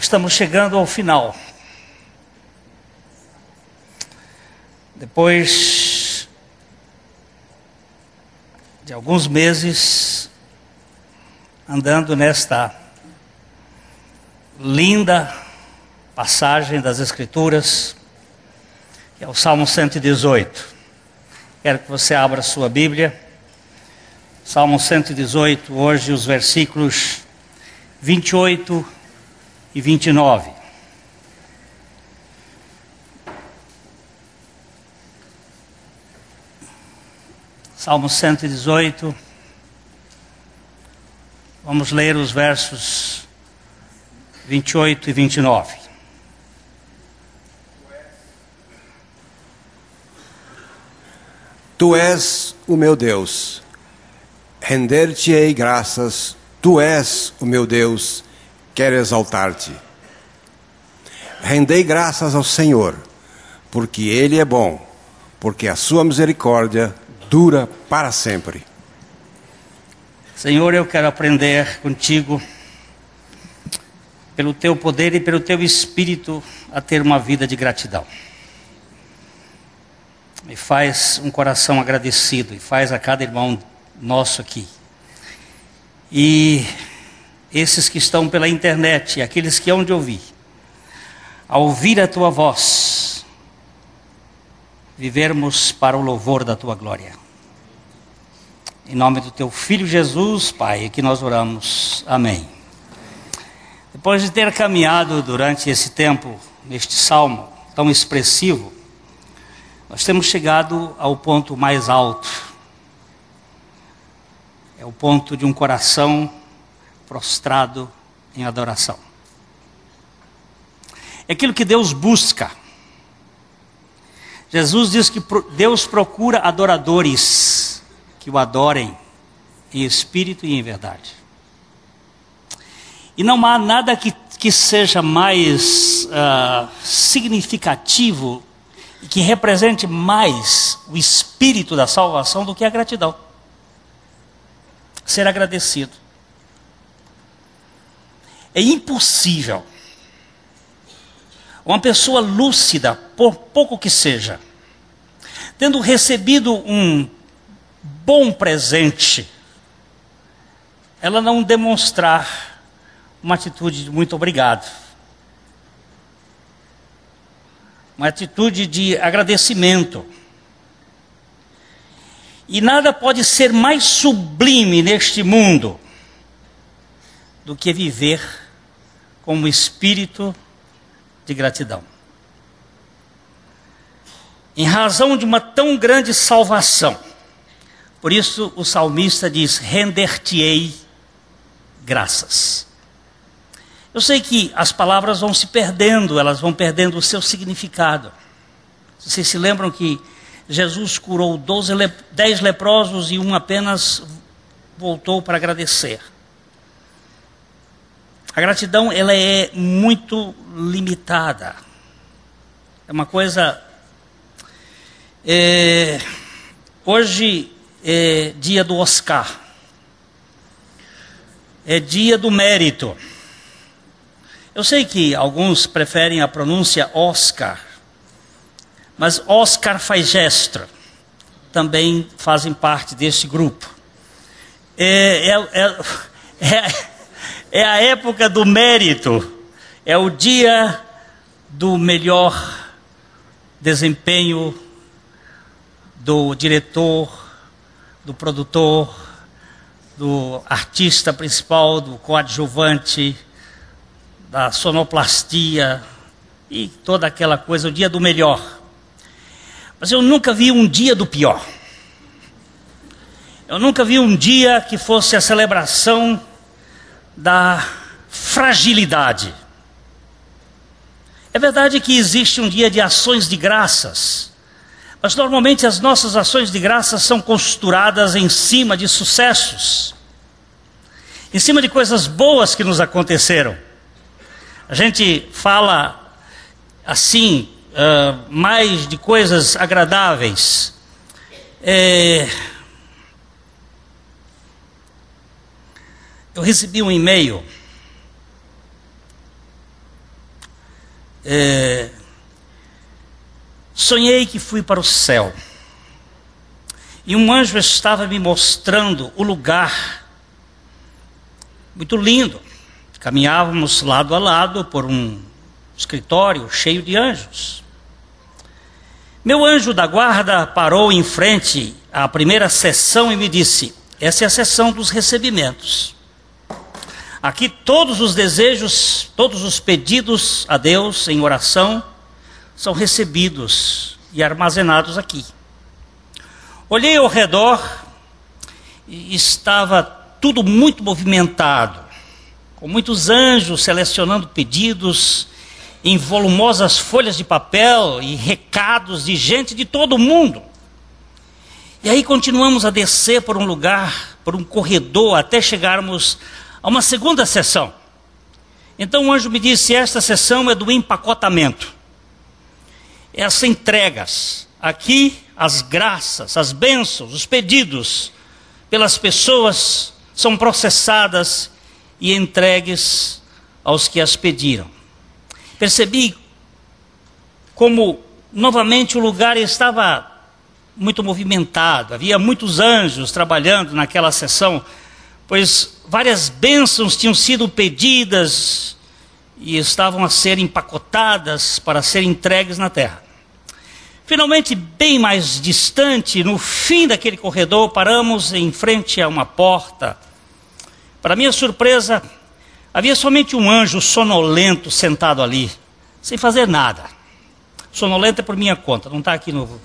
Estamos chegando ao final. Depois de alguns meses andando nesta linda passagem das Escrituras, que é o Salmo 118. Quero que você abra sua Bíblia. Salmo 118, hoje os versículos 28 e 29. Salmo 118. Vamos ler os versos 28 e 29. Tu és o meu Deus, render-te-ei graças, tu és o meu Deus, quero exaltar-te. Rendei graças ao Senhor, porque Ele é bom, porque a sua misericórdia dura para sempre. Senhor, eu quero aprender contigo, pelo teu poder e pelo teu Espírito, a ter uma vida de gratidão. E faz um coração agradecido, e faz a cada irmão nosso aqui. E esses que estão pela internet, e aqueles que hão de ouvir, ao ouvir a tua voz, vivermos para o louvor da tua glória. Em nome do teu Filho Jesus, Pai, que nós oramos. Amém. Depois de ter caminhado durante esse tempo, neste salmo tão expressivo, nós temos chegado ao ponto mais alto. É o ponto de um coração prostrado em adoração. É aquilo que Deus busca. Jesus diz que Deus procura adoradores que o adorem em espírito e em verdade. E não há nada que seja mais significativo e que represente mais o espírito da salvação do que a gratidão. Ser agradecido. É impossível uma pessoa lúcida, por pouco que seja, tendo recebido um bom presente, ela não demonstrar uma atitude de muito obrigado, uma atitude de agradecimento. E nada pode ser mais sublime neste mundo do que viver com um espírito de gratidão. Em razão de uma tão grande salvação, por isso o salmista diz: render-te-ei graças. Eu sei que as palavras vão se perdendo, elas vão perdendo o seu significado. Vocês se lembram que Jesus curou 10 leprosos e um apenas voltou para agradecer. A gratidão, ela é muito limitada. É uma coisa... hoje é dia do Oscar. É dia do mérito. Eu sei que alguns preferem a pronúncia Oscar, mas Oscar faz gesto, também fazem parte desse grupo. É a época do mérito, é o dia do melhor desempenho do diretor, do produtor, do artista principal, do coadjuvante, da sonoplastia e toda aquela coisa, o dia do melhor. Mas eu nunca vi um dia do pior. Eu nunca vi um dia que fosse a celebração da fragilidade. É verdade que existe um dia de ações de graças, mas normalmente as nossas ações de graças são costuradas em cima de sucessos, em cima de coisas boas que nos aconteceram. A gente fala assim, mais de coisas agradáveis. Eu recebi um e-mail Sonhei que fui para o céu. E um anjo estava me mostrando o lugar muito lindo. Caminhávamos lado a lado por um escritório cheio de anjos. Meu anjo da guarda parou em frente à primeira sessão e me disse: essa é a sessão dos recebimentos. Aqui todos os desejos, todos os pedidos a Deus em oração são recebidos e armazenados aqui. Olhei ao redor e estava tudo muito movimentado, com muitos anjos selecionando pedidos em volumosas folhas de papel e recados de gente de todo o mundo. E aí continuamos a descer por um lugar, por um corredor, até chegarmos a uma segunda sessão. Então o anjo me disse: esta sessão é do empacotamento. Essas entregas, aqui as graças, as bênçãos, os pedidos pelas pessoas são processadas e entregues aos que as pediram. Percebi como novamente o lugar estava muito movimentado, havia muitos anjos trabalhando naquela sessão, pois várias bênçãos tinham sido pedidas e estavam a ser empacotadas para serem entregues na terra. Finalmente, bem mais distante, no fim daquele corredor, paramos em frente a uma porta. Para minha surpresa, havia somente um anjo sonolento sentado ali, sem fazer nada. Sonolento é por minha conta, não está aqui no...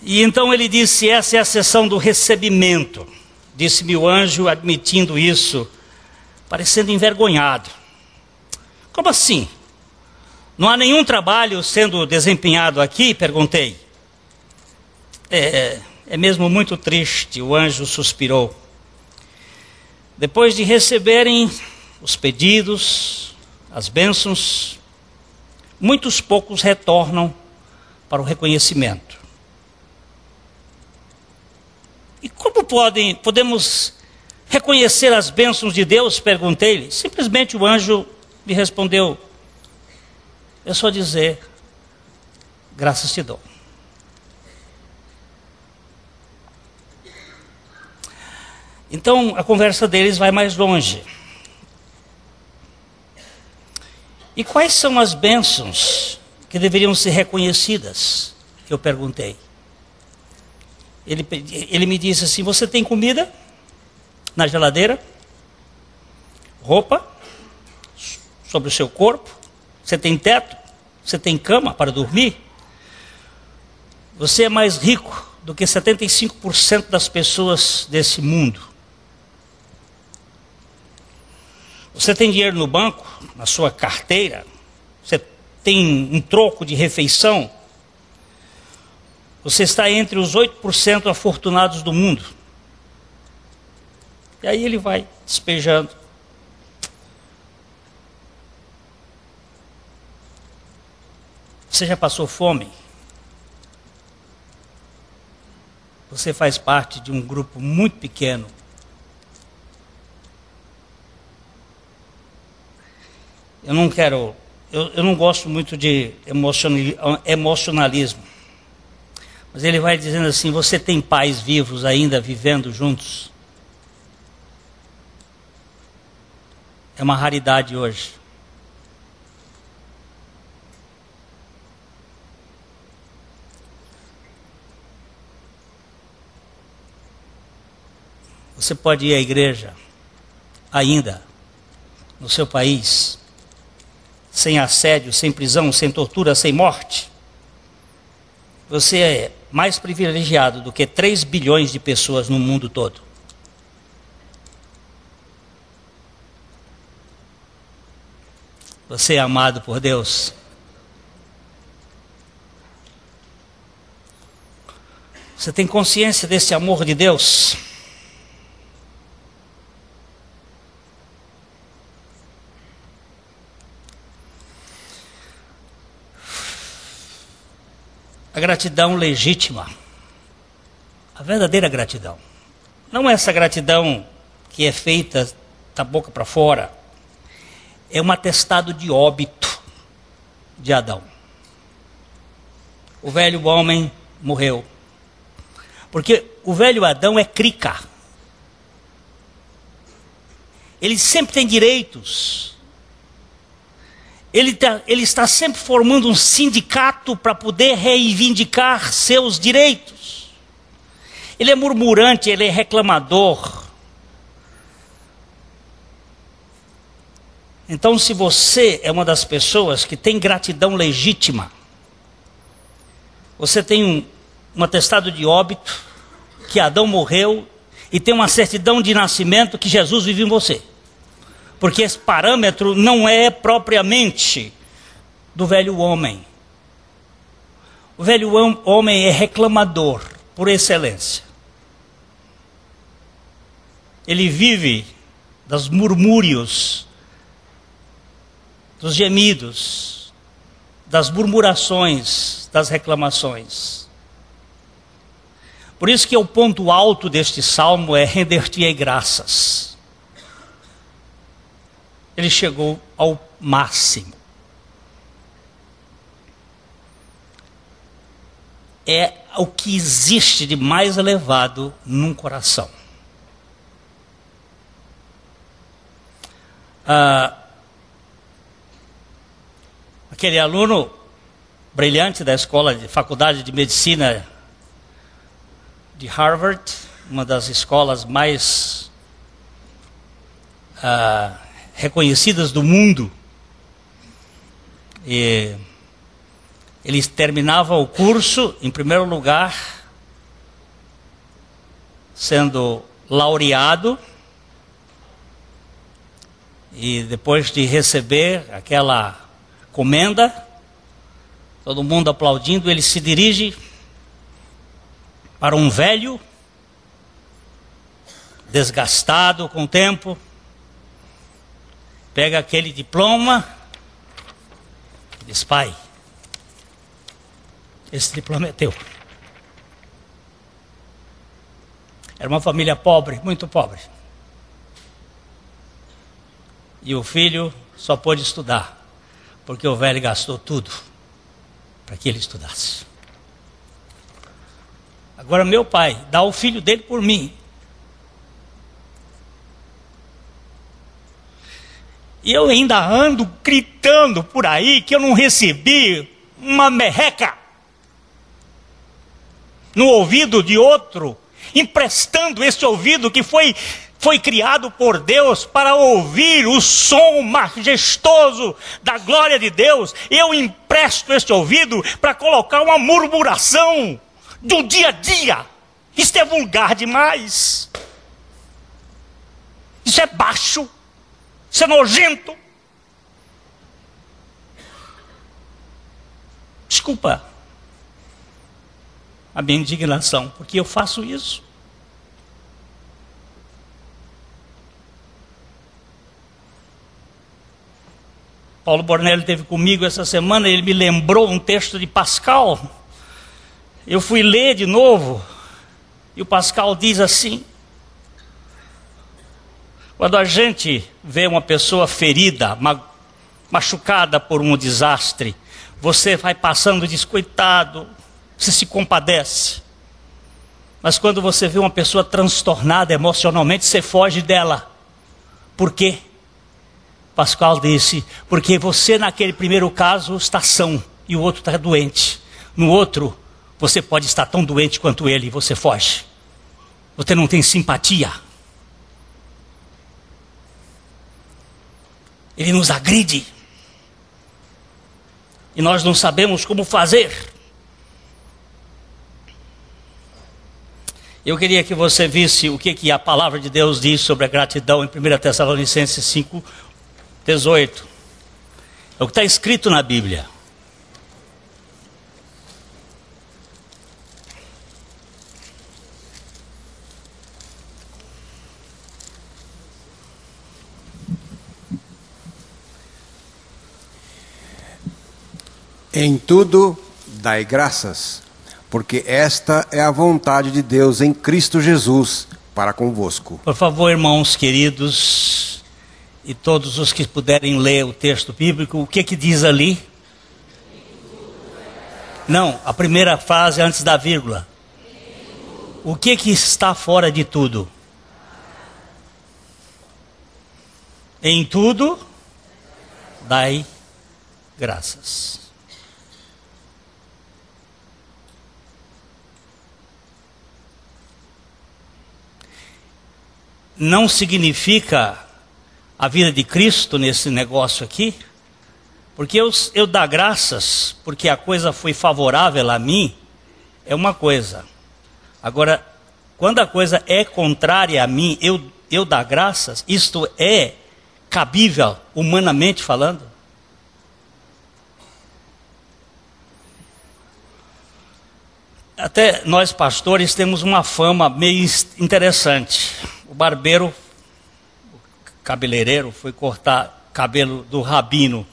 E então ele disse: essa é a sessão do recebimento. Disse-me o anjo, admitindo isso, parecendo envergonhado. Como assim? Não há nenhum trabalho sendo desempenhado aqui? Perguntei. É mesmo muito triste, o anjo suspirou. Depois de receberem os pedidos, as bênçãos, muitos poucos retornam para o reconhecimento. E como podemos reconhecer as bênçãos de Deus? Perguntei-lhe. Simplesmente o anjo me respondeu: é só dizer, graças te dou. Então a conversa deles vai mais longe. E quais são as bênçãos que deveriam ser reconhecidas? Eu perguntei. Ele me disse assim: você tem comida na geladeira, roupa sobre o seu corpo, você tem teto, você tem cama para dormir, você é mais rico do que 75% das pessoas desse mundo. Você tem dinheiro no banco, na sua carteira, você tem um troco de refeição, você está entre os 8% afortunados do mundo. E aí ele vai despejando. Você já passou fome? Você faz parte de um grupo muito pequeno. Eu não gosto muito de emocionalismo. Mas ele vai dizendo assim: você tem pais vivos ainda vivendo juntos? É uma raridade hoje. Você pode ir à igreja ainda no seu país, sem assédio, sem prisão, sem tortura, sem morte. Você é mais privilegiado do que 3 bilhões de pessoas no mundo todo. Você é amado por Deus. Você tem consciência desse amor de Deus? A gratidão legítima, a verdadeira gratidão, não essa gratidão que é feita da boca para fora, é um atestado de óbito de Adão. O velho homem morreu. Porque o velho Adão é crica. Ele sempre tem direitos. Ele está sempre formando um sindicato para poder reivindicar seus direitos. Ele é murmurante, ele é reclamador. Então, se você é uma das pessoas que tem gratidão legítima, você tem um atestado de óbito, que Adão morreu, e tem uma certidão de nascimento que Jesus vive em você. Porque esse parâmetro não é propriamente do velho homem. O velho homem é reclamador, por excelência. Ele vive dos murmúrios, dos gemidos, das murmurações, das reclamações. Por isso que o ponto alto deste salmo é render-te-ei graças. Ele chegou ao máximo. É o que existe de mais elevado num coração. Aquele aluno brilhante da faculdade de medicina de Harvard, uma das escolas mais reconhecidas do mundo, e ele terminava o curso em primeiro lugar, sendo laureado, e depois de receber aquela comenda, todo mundo aplaudindo, ele se dirige para um velho, desgastado com o tempo, pega aquele diploma e diz: pai, esse diploma é teu. Era uma família pobre, muito pobre. E o filho só pôde estudar porque o velho gastou tudo para que ele estudasse. Agora meu pai dá o filho dele por mim. E eu ainda ando gritando por aí que eu não recebi uma merreca no ouvido de outro, emprestando esse ouvido que foi criado por Deus para ouvir o som majestoso da glória de Deus. Eu empresto este ouvido para colocar uma murmuração do dia a dia. Isso é vulgar demais. Isso é baixo. Isso é nojento. Desculpa a minha indignação, porque eu faço isso. Paulo Bornelli esteve comigo essa semana, ele me lembrou um texto de Pascal. Eu fui ler de novo, e o Pascal diz assim: quando a gente vê uma pessoa ferida, machucada por um desastre, você vai passando descoitado, você se compadece. Mas quando você vê uma pessoa transtornada emocionalmente, você foge dela. Por quê? Pascal disse: porque você naquele primeiro caso está são e o outro está doente. No outro, você pode estar tão doente quanto ele e você foge. Você não tem simpatia. Ele nos agride. E nós não sabemos como fazer. Eu queria que você visse o que a palavra de Deus diz sobre a gratidão em 1 Tessalonicenses 5:18. É o que está escrito na Bíblia. Em tudo dai graças, porque esta é a vontade de Deus em Cristo Jesus para convosco. Por favor, irmãos queridos, E todos os que puderem ler o texto bíblico, o que diz ali? Não, a primeira frase antes da vírgula. O que está fora de tudo? Em tudo, dai graças. Não significa a vida de Cristo nesse negócio aqui, porque eu dar graças, porque a coisa foi favorável a mim, é uma coisa. Agora, quando a coisa é contrária a mim, eu dar graças, isto é cabível, humanamente falando? Até nós pastores temos uma fama meio interessante. O barbeiro, o cabeleireiro, foi cortar cabelo do rabino.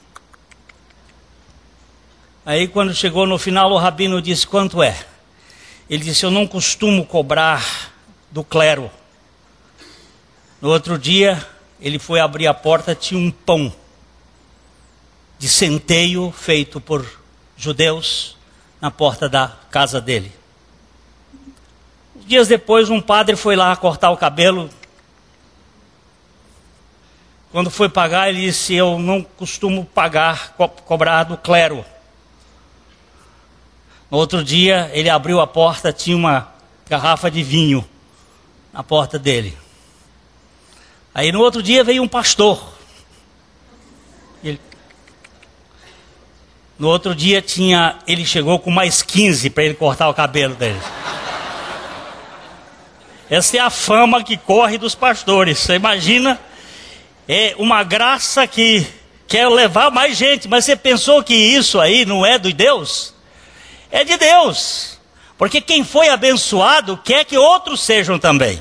Aí quando chegou no final, o rabino disse: quanto é? Ele disse: eu não costumo cobrar do clero. No outro dia, ele foi abrir a porta, tinha um pão de centeio feito por judeus na porta da casa dele. Dias depois, um padre foi lá cortar o cabelo. Quando foi pagar, ele disse: eu não costumo cobrar do clero. No outro dia, ele abriu a porta, tinha uma garrafa de vinho na porta dele. Aí no outro dia veio um pastor. No outro dia ele chegou com mais 15 para ele cortar o cabelo dele. Essa é a fama que corre dos pastores. Você imagina, é uma graça que quer levar mais gente. Mas você pensou que isso aí não é de Deus? É de Deus. Porque quem foi abençoado quer que outros sejam também.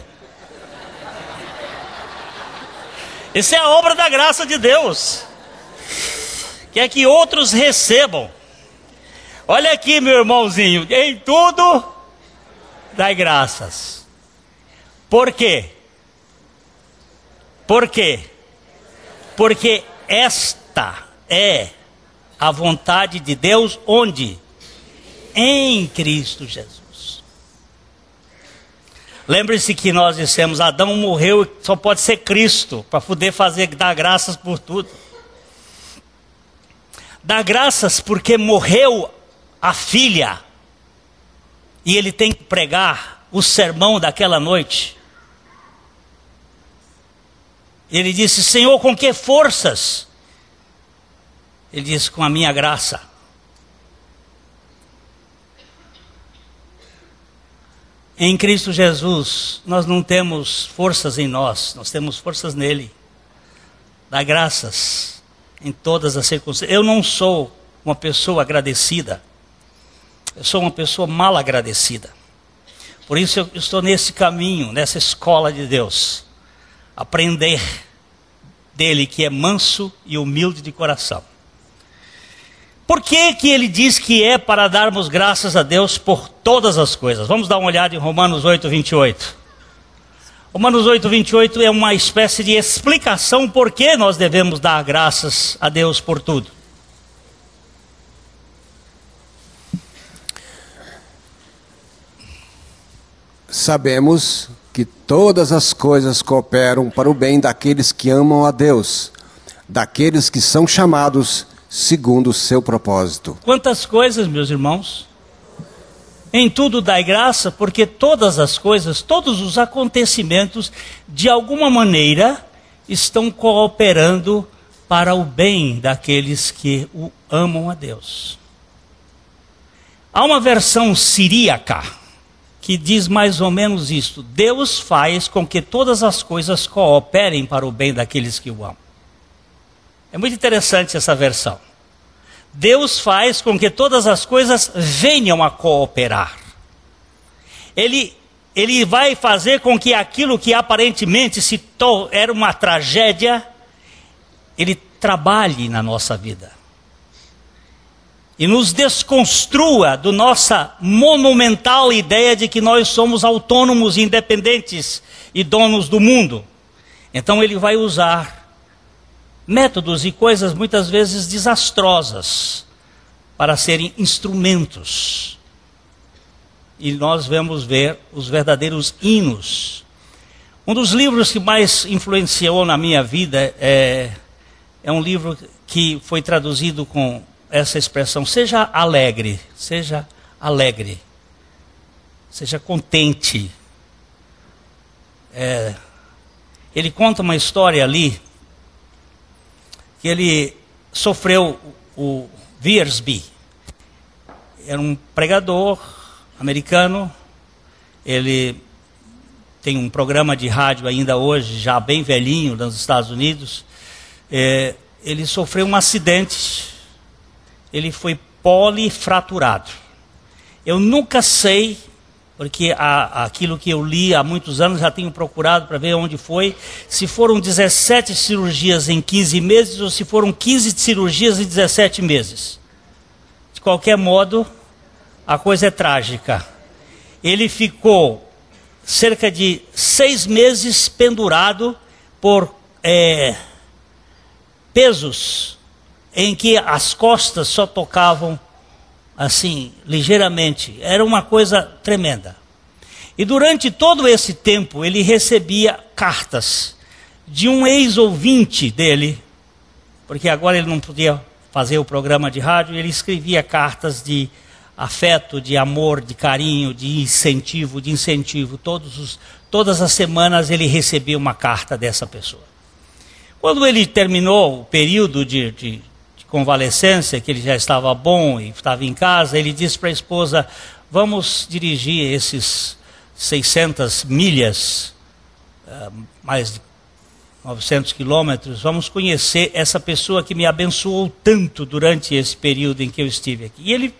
Essa é a obra da graça de Deus. Quer que outros recebam. Olha aqui, meu irmãozinho. Em tudo, dai graças. Por quê? Por quê? Porque esta é a vontade de Deus, onde? Em Cristo Jesus. Lembre-se que nós dissemos: Adão morreu, só pode ser Cristo, para poder dar graças por tudo. Dá graças porque morreu a filha, e ele tem que pregar o sermão daquela noite. Ele disse: Senhor, com que forças? Ele disse: com a minha graça. Em Cristo Jesus, nós não temos forças em nós temos forças nele. Dá graças em todas as circunstâncias. Eu não sou uma pessoa agradecida, eu sou uma pessoa mal agradecida. Por isso eu estou nesse caminho, nessa escola de Deus, aprender dele, que é manso e humilde de coração. Por que ele diz que é para darmos graças a Deus por todas as coisas? Vamos dar uma olhada em Romanos 8, 28. Romanos 8, 28 é uma espécie de explicação por que nós devemos dar graças a Deus por tudo. Sabemos que todas as coisas cooperam para o bem daqueles que amam a Deus, daqueles que são chamados segundo o seu propósito. Quantas coisas, meus irmãos? Em tudo dai graça, porque todas as coisas, todos os acontecimentos, de alguma maneira, estão cooperando para o bem daqueles que o amam a Deus. Há uma versão siríaca que diz mais ou menos isto: Deus faz com que todas as coisas cooperem para o bem daqueles que o amam. É muito interessante essa versão. Deus faz com que todas as coisas venham a cooperar. Ele vai fazer com que aquilo que aparentemente era uma tragédia, ele trabalhe na nossa vida. E nos desconstrua da nossa monumental ideia de que nós somos autônomos, independentes e donos do mundo. Então ele vai usar métodos e coisas muitas vezes desastrosas para serem instrumentos. E nós vamos ver os verdadeiros hinos. Um dos livros que mais influenciou na minha vida é um livro que foi traduzido com essa expressão: seja alegre, seja alegre, seja contente. Ele conta uma história ali, que ele sofreu o Wiersbe. Era um pregador americano, ele tem um programa de rádio ainda hoje, já bem velhinho, nos Estados Unidos. Ele sofreu um acidente, ele foi polifraturado. Eu nunca sei, porque aquilo que eu li há muitos anos, já tenho procurado para ver onde foi, se foram 17 cirurgias em 15 meses ou se foram 15 cirurgias em 17 meses. De qualquer modo, a coisa é trágica. Ele ficou cerca de 6 meses pendurado por pesos em que as costas só tocavam assim, ligeiramente. Era uma coisa tremenda. E durante todo esse tempo ele recebia cartas de um ex-ouvinte dele, porque agora ele não podia fazer o programa de rádio. Ele escrevia cartas de afeto, de amor, de carinho, de incentivo, todas as semanas ele recebia uma carta dessa pessoa. Quando ele terminou o período de convalescência, que ele já estava bom e estava em casa, ele disse para a esposa: vamos dirigir esses 600 milhas, mais de 900 quilômetros, vamos conhecer essa pessoa que me abençoou tanto durante esse período em que eu estive aqui. E ele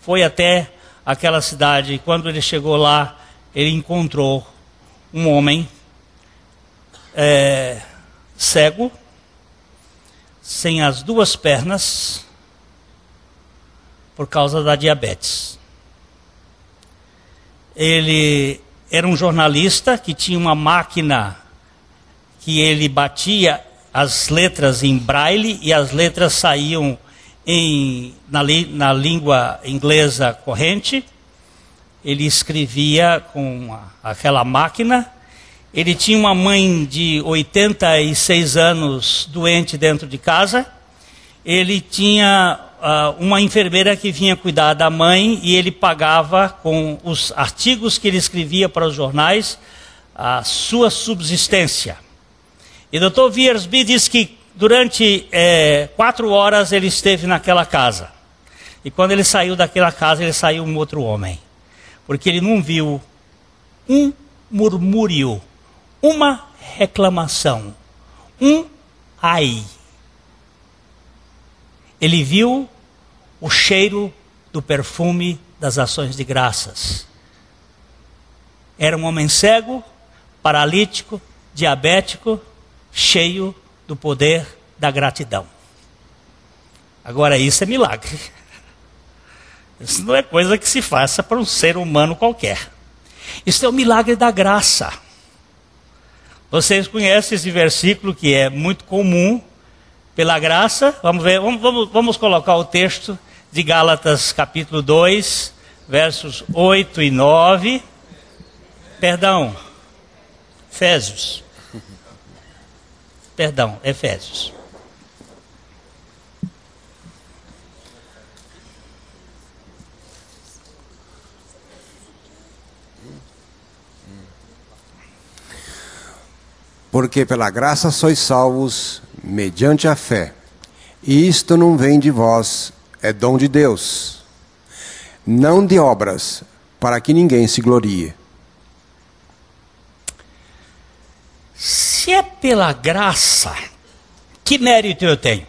foi até aquela cidade, e quando ele chegou lá, ele encontrou um homem cego, sem as 2 pernas, por causa da diabetes. Ele era um jornalista que tinha uma máquina que ele batia as letras em braille e as letras saíam na língua inglesa corrente. Ele escrevia com aquela máquina. Ele tinha uma mãe de 86 anos doente dentro de casa. Ele tinha uma enfermeira que vinha cuidar da mãe e ele pagava com os artigos que ele escrevia para os jornais a sua subsistência. E o Dr. Wiersbe diz que durante 4 horas ele esteve naquela casa. E quando ele saiu daquela casa, ele saiu um outro homem. Porque ele não viu um murmúrio, uma reclamação, um ai. Ele viu o cheiro do perfume das ações de graças. Era um homem cego, paralítico, diabético, cheio do poder da gratidão. Agora, isso é milagre. Isso não é coisa que se faça para um ser humano qualquer. Isso é o milagre da graça. Vocês conhecem esse versículo que é muito comum. Pela graça, vamos ver, vamos colocar o texto de Gálatas capítulo 2, versos 8 e 9. Perdão, Efésios. Perdão, Efésios. Porque pela graça sois salvos mediante a fé. E isto não vem de vós, é dom de Deus. Não de obras, para que ninguém se glorie. Se é pela graça, que mérito eu tenho?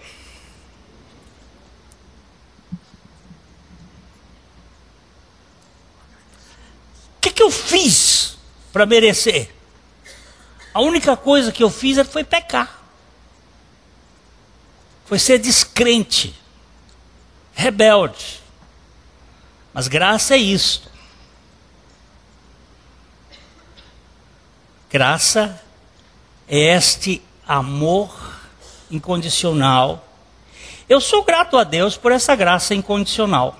O que eu fiz para merecer? A única coisa que eu fiz foi pecar. Foi ser descrente, rebelde. Mas graça é isso. Graça é este amor incondicional. Eu sou grato a Deus por essa graça incondicional.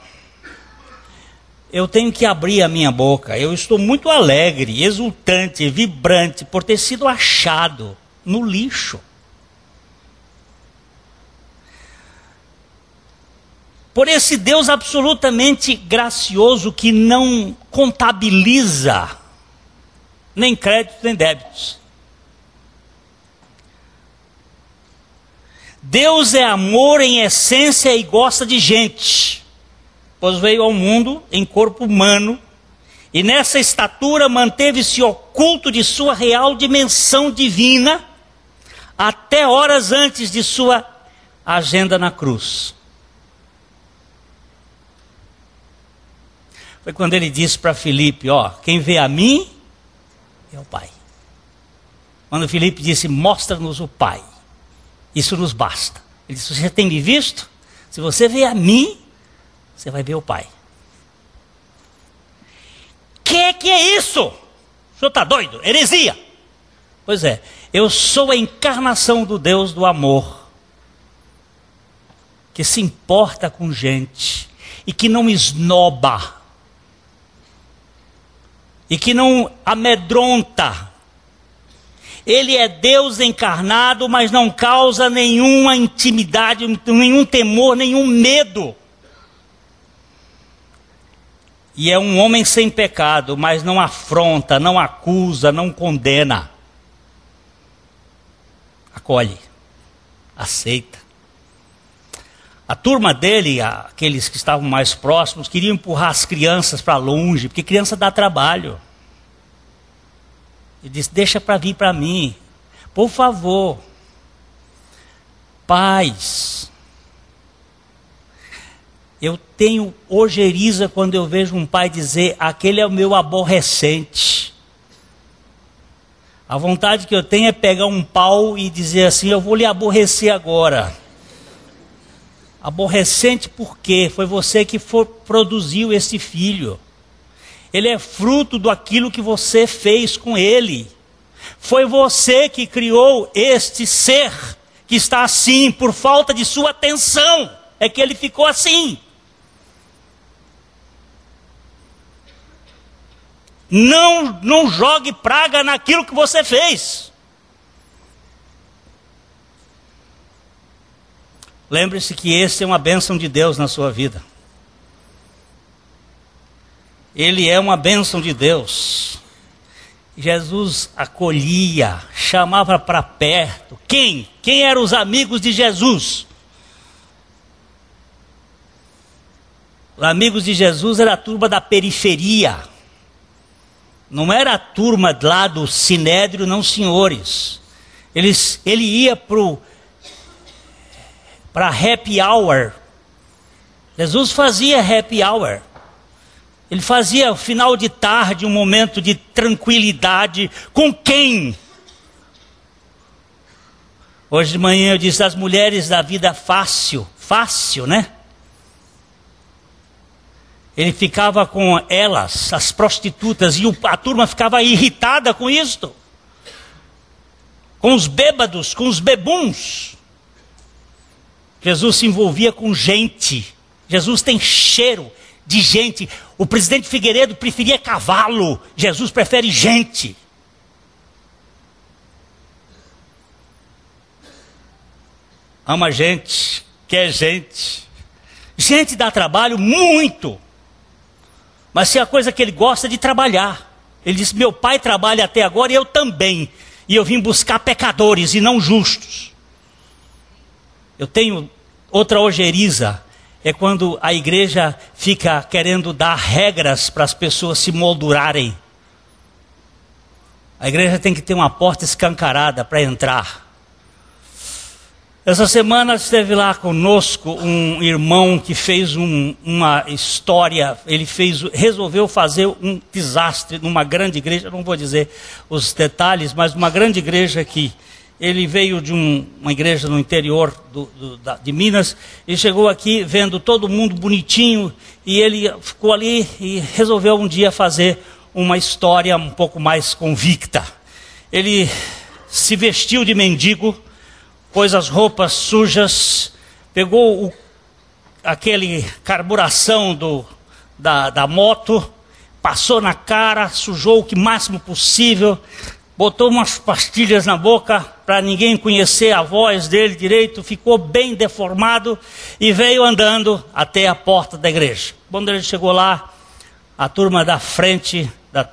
Eu tenho que abrir a minha boca. Eu estou muito alegre, exultante, vibrante por ter sido achado no lixo. Por esse Deus absolutamente gracioso que não contabiliza nem créditos nem débitos. Deus é amor em essência e gosta de gente, pois veio ao mundo em corpo humano e nessa estatura manteve-se oculto de sua real dimensão divina até horas antes de sua agenda na cruz. Foi quando ele disse para Filipe, quem vê a mim é o Pai. Quando Filipe disse, mostra-nos o Pai, isso nos basta. Ele disse, você tem me visto? Se você vê a mim, você vai ver o Pai. Que é isso? O senhor está doido? Heresia. Pois é, eu sou a encarnação do Deus do amor, que se importa com gente e que não esnoba, e que não amedronta. Ele é Deus encarnado, mas não causa nenhuma intimidade, nenhum temor, nenhum medo. E é um homem sem pecado, mas não afronta, não acusa, não condena. Acolhe, aceita. A turma dele, aqueles que estavam mais próximos, queriam empurrar as crianças para longe, porque criança dá trabalho. Ele disse, deixa para vir para mim, por favor. Pais. Eu tenho ojeriza quando eu vejo um pai dizer, aquele é o meu aborrecente. A vontade que eu tenho é pegar um pau e dizer assim, eu vou lhe aborrecer agora. Aborrecente por quê? Foi você que produziu esse filho. Ele é fruto daquilo que você fez com ele. Foi você que criou este ser que está assim por falta de sua atenção. É que ele ficou assim. Não jogue praga naquilo que você fez. Lembre-se que esse é uma bênção de Deus na sua vida. Ele é uma bênção de Deus. Jesus acolhia, chamava para perto. Quem? Quem eram os amigos de Jesus? Os amigos de Jesus era a turma da periferia. Não era a turma lá do Sinédrio, não, senhores. Ele ia para happy hour. Jesus fazia happy hour. Ele fazia final de tarde, um momento de tranquilidade. Com quem? Hoje de manhã eu disse, as mulheres da vida fácil, né? Ele ficava com elas, as prostitutas, e a turma ficava irritada com isto. Com os bêbados, com os bebuns. Jesus se envolvia com gente. Jesus tem cheiro de gente. O presidente Figueiredo preferia cavalo. Jesus prefere gente. Ama gente, quer gente. Gente dá trabalho muito. Mas se é a coisa que ele gosta de trabalhar. Ele disse, meu pai trabalha até agora e eu também. E eu vim buscar pecadores e não justos. Eu tenho outra ojeriza. É quando a igreja fica querendo dar regras para as pessoas se moldurarem. A igreja tem que ter uma porta escancarada para entrar. Essa semana esteve lá conosco um irmão que fez uma história, resolveu fazer um desastre numa grande igreja, não vou dizer os detalhes, mas uma grande igreja aqui. Ele veio de uma igreja no interior de Minas e chegou aqui vendo todo mundo bonitinho e ele ficou ali e resolveu um dia fazer uma história um pouco mais convicta. Ele se vestiu de mendigo, pôs as roupas sujas, pegou aquele carburação da moto, passou na cara, sujou o que máximo possível, botou umas pastilhas na boca para ninguém conhecer a voz dele direito, ficou bem deformado e veio andando até a porta da igreja. Quando ele chegou lá, a turma da frente, da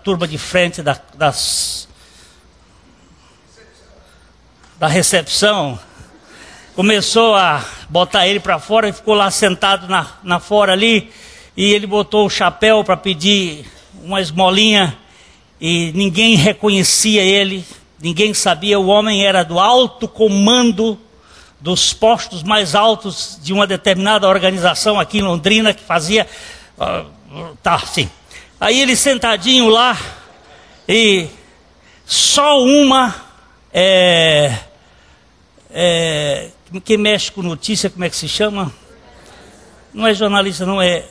recepção, começou a botar ele para fora e ficou lá sentado na fora ali, e ele botou o chapéu para pedir uma esmolinha, e ninguém reconhecia ele, ninguém sabia. O homem era do alto comando dos postos mais altos de uma determinada organização aqui em Londrina, que fazia... sim. Aí ele sentadinho lá, e só uma... que mexe com notícia, como é que se chama? Não é jornalista, não é...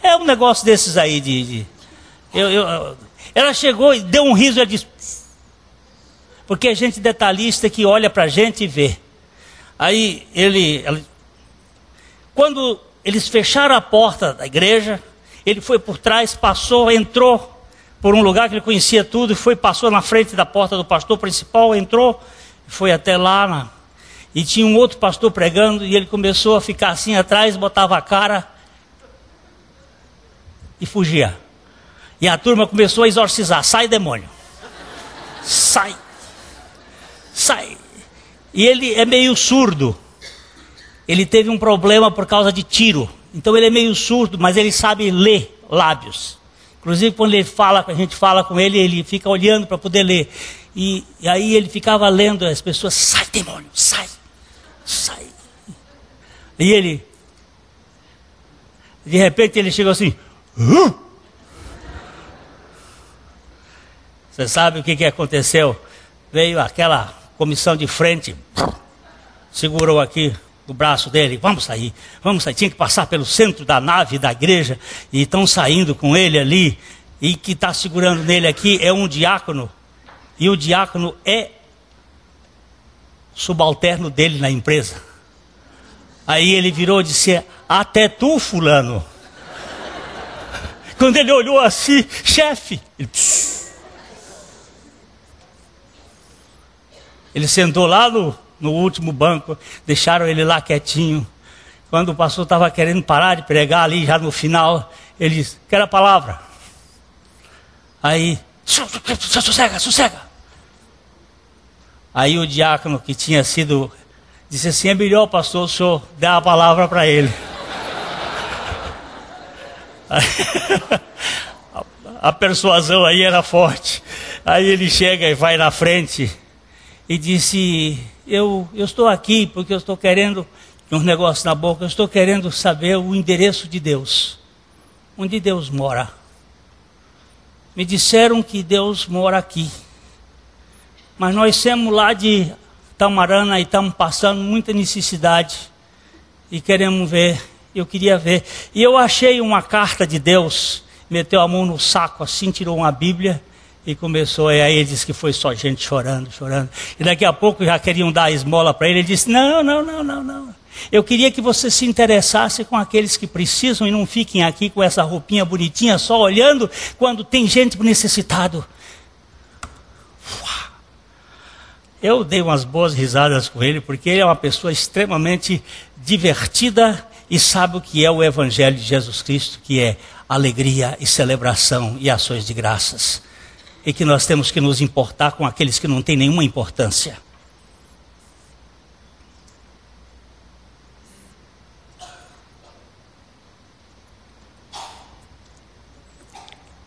É um negócio desses aí ela chegou e deu um riso e ela disse... Porque é gente detalhista que olha pra gente e vê. Aí quando eles fecharam a porta da igreja, ele foi por trás, passou, entrou por um lugar que ele conhecia tudo, passou na frente da porta do pastor principal, entrou, foi até lá, e tinha um outro pastor pregando, e ele começou a ficar assim atrás, botava a cara e fugia. E a turma começou a exorcizar: sai, demônio, sai, sai. E ele é meio surdo, ele teve um problema por causa de tiro, então ele é meio surdo, mas ele sabe ler lábios. Inclusive quando a gente fala com ele, ele fica olhando para poder ler. E aí ele ficava lendo as pessoas: sai, demônio, sai, sai. E ele, de repente ele chegou assim: hã? Você sabe o que aconteceu? Veio aquela comissão de frente, segurou aqui o braço dele: vamos sair. Tinha que passar pelo centro da nave da igreja, e estão saindo com ele ali, e que está segurando nele aqui é um diácono, e o diácono é subalterno dele na empresa. Aí ele virou e disse: até tu, fulano. Quando ele olhou assim: chefe, ele sentou lá no último banco, deixaram ele lá quietinho. Quando o pastor estava querendo parar de pregar ali, já no final, ele disse: quero a palavra. Aí, sossega. Aí o diácono que tinha sido, disse assim: é melhor, pastor, o senhor dar a palavra para ele. A persuasão aí era forte. Aí ele chega e vai na frente e disse: eu estou aqui porque eu estou querendo uns negócios na boca, eu estou querendo saber o endereço de Deus, onde Deus mora. Me disseram que Deus mora aqui, mas nós somos lá de Tamarana e estamos passando muita necessidade e queremos ver. Eu queria ver, e eu achei uma carta de Deus. Meteu a mão no saco assim, tirou uma Bíblia e começou. E aí ele disse que foi só gente chorando. E daqui a pouco já queriam dar a esmola para ele. Ele disse: não. Eu queria que você se interessasse com aqueles que precisam e não fiquem aqui com essa roupinha bonitinha só olhando quando tem gente necessitado. Eu dei umas boas risadas com ele, porque ele é uma pessoa extremamente divertida e sabe o que é o Evangelho de Jesus Cristo, que é alegria e celebração e ações de graças. E que nós temos que nos importar com aqueles que não têm nenhuma importância.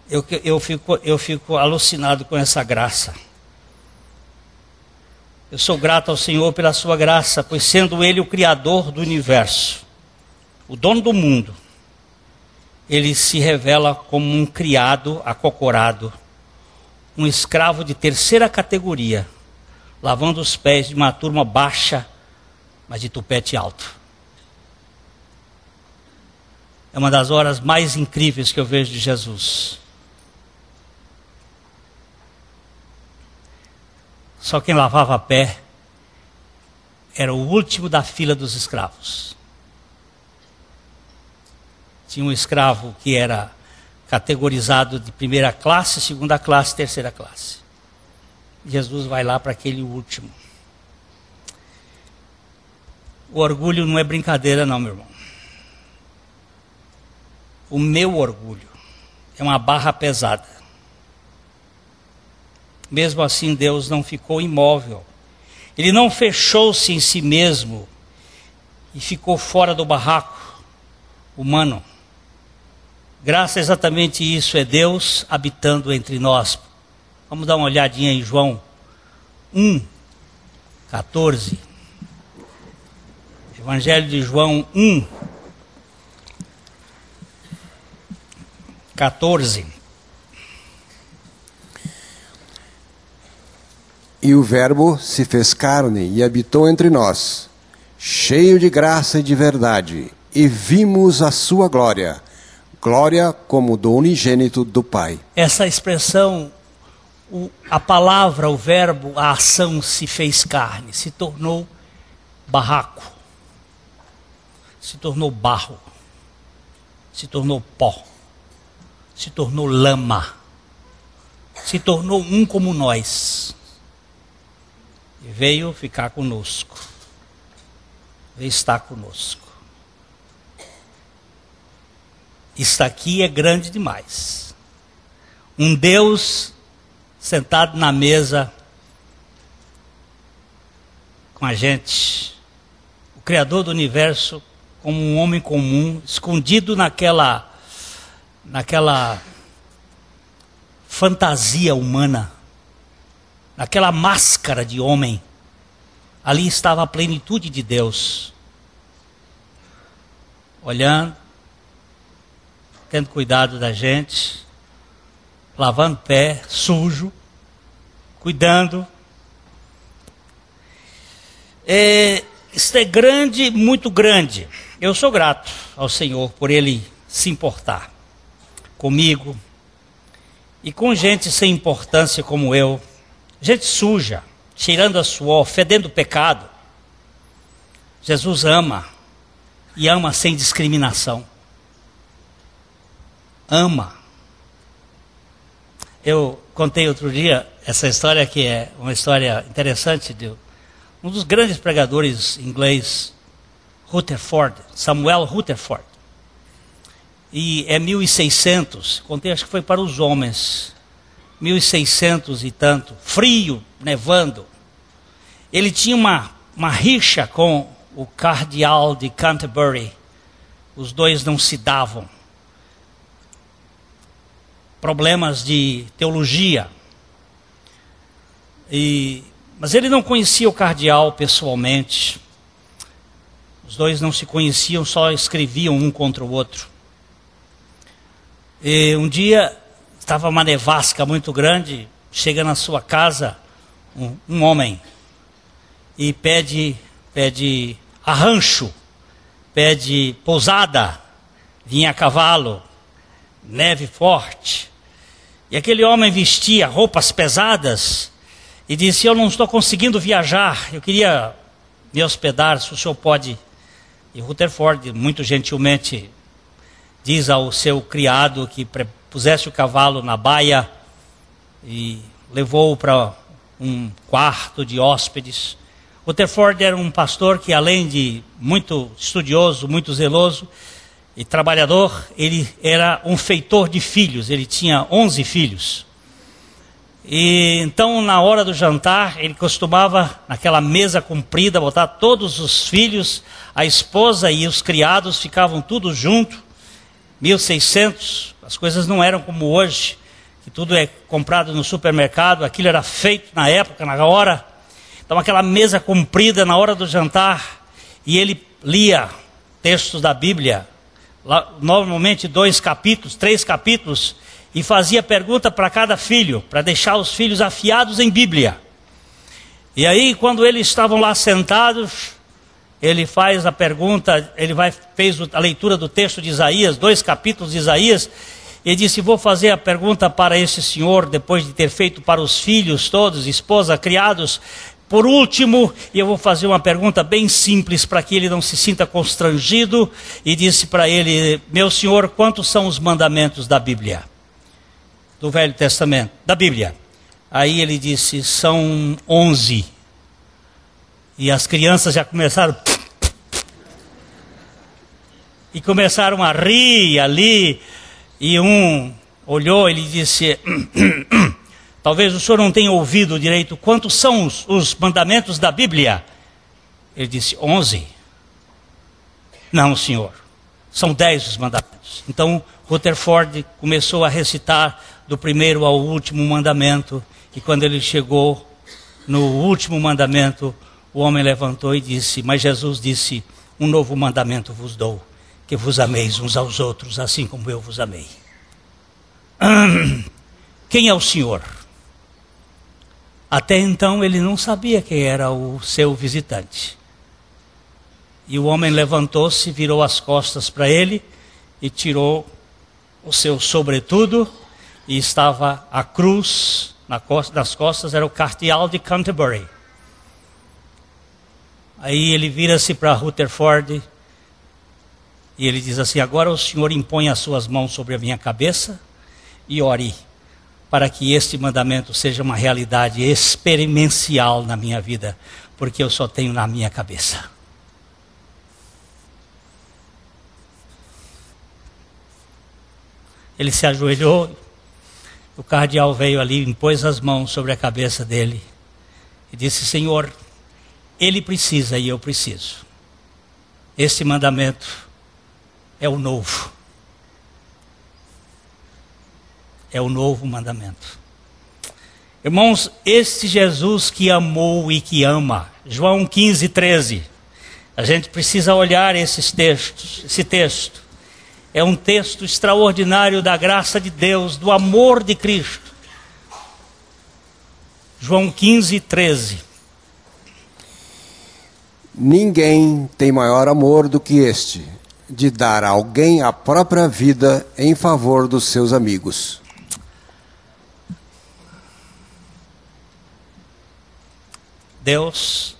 Eu fico alucinado com essa graça. Eu sou grato ao Senhor pela sua graça, pois sendo Ele o Criador do universo, o dono do mundo, Ele se revela como um criado acocorado, um escravo de terceira categoria, lavando os pés de uma turma baixa, mas de tupete alto. É uma das horas mais incríveis que eu vejo de Jesus. Só quem lavava pé era o último da fila dos escravos. Tinha um escravo que era categorizado de primeira classe, segunda classe, terceira classe. Jesus vai lá para aquele último. O orgulho não é brincadeira não, meu irmão. O meu orgulho é uma barra pesada. Mesmo assim, Deus não ficou imóvel. Ele não fechou-se em si mesmo e ficou fora do barraco humano. Graça a exatamente isso, é Deus habitando entre nós. Vamos dar uma olhadinha em João 1:14. Evangelho de João 1:14. E o Verbo se fez carne e habitou entre nós, cheio de graça e de verdade, e vimos a sua glória, glória como do unigênito do Pai. Essa expressão, a palavra, o verbo, a ação se fez carne, se tornou barraco, se tornou barro, se tornou pó, se tornou lama, se tornou um como nós. E veio ficar conosco, veio estar conosco. Isso aqui é grande demais. Um Deus sentado na mesa com a gente, o Criador do universo, como um homem comum, escondido naquela fantasia humana, naquela máscara de homem. Ali estava a plenitude de Deus, olhando, tendo cuidado da gente, lavando pé, sujo, cuidando. Isso é grande, muito grande. Eu sou grato ao Senhor por Ele se importar comigo e com gente sem importância como eu, gente suja, cheirando a suor, fedendo pecado. Jesus ama, e ama sem discriminação. Ama. Eu contei outro dia essa história, que é uma história interessante de um dos grandes pregadores inglês, Rutherford, Samuel Rutherford. E é 1600, contei, acho que foi para os homens, 1600 e tanto, frio, nevando. Ele tinha uma rixa com o cardeal de Canterbury. Os dois não se davam. Problemas de teologia. Mas ele não conhecia o cardeal pessoalmente. Os dois não se conheciam, só escreviam um contra o outro. E um dia estava uma nevasca muito grande, chega na sua casa um homem e pede arrancho, pede pousada, vinha a cavalo, neve forte. E aquele homem vestia roupas pesadas e disse: eu não estou conseguindo viajar, eu queria me hospedar, se o senhor pode. E Rutherford, muito gentilmente, diz ao seu criado que pusesse o cavalo na baia e levou-o para um quarto de hóspedes. Rutherford era um pastor que, além de muito estudioso, muito zeloso e trabalhador, ele era um feitor de filhos. Ele tinha 11 filhos. E então, na hora do jantar, ele costumava, naquela mesa comprida, botar todos os filhos, a esposa e os criados, ficavam tudo junto. 1600, as coisas não eram como hoje, que tudo é comprado no supermercado. Aquilo era feito na época, na hora. Então, aquela mesa comprida na hora do jantar, e ele lia textos da Bíblia, normalmente 2 capítulos, 3 capítulos, e fazia pergunta para cada filho, para deixar os filhos afiados em Bíblia. E aí, quando eles estavam lá sentados, ele faz a pergunta, fez a leitura do texto de Isaías, 2 capítulos de Isaías, Ele disse: vou fazer a pergunta para esse senhor, depois de ter feito para os filhos todos, esposa, criados. Por último, eu vou fazer uma pergunta bem simples para que ele não se sinta constrangido. E disse para ele: meu senhor, quantos são os mandamentos da Bíblia? Do Velho Testamento, da Bíblia. Aí ele disse: são 11. E as crianças já começaram... E começaram a rir ali. E um olhou e lhe disse: talvez o senhor não tenha ouvido direito. Quantos são os mandamentos da Bíblia? Ele disse: 11. Não, senhor. São 10 os mandamentos. Então Rutherford começou a recitar do primeiro ao último mandamento. E quando ele chegou no último mandamento, o homem levantou e disse: mas Jesus disse: um novo mandamento vos dou, que vos ameis uns aos outros, assim como eu vos amei. Quem é o Senhor? Até então ele não sabia quem era o seu visitante. E o homem levantou-se, virou as costas para ele e tirou o seu sobretudo, e estava a cruz nas costas, era o cardeal de Canterbury. Aí ele vira-se para Rutherford e ele diz assim: agora o senhor impõe as suas mãos sobre a minha cabeça e ore para que este mandamento seja uma realidade experiencial na minha vida, porque eu só tenho na minha cabeça. Ele se ajoelhou, o cardeal veio ali, impôs as mãos sobre a cabeça dele e disse: Senhor, ele precisa e eu preciso. Este mandamento é o novo. É o novo mandamento. Irmãos, este Jesus que amou e que ama, João 15, 13. A gente precisa olhar esse texto. É um texto extraordinário da graça de Deus, do amor de Cristo. João 15, 13. Ninguém tem maior amor do que este, de dar a alguém a própria vida em favor dos seus amigos. Deus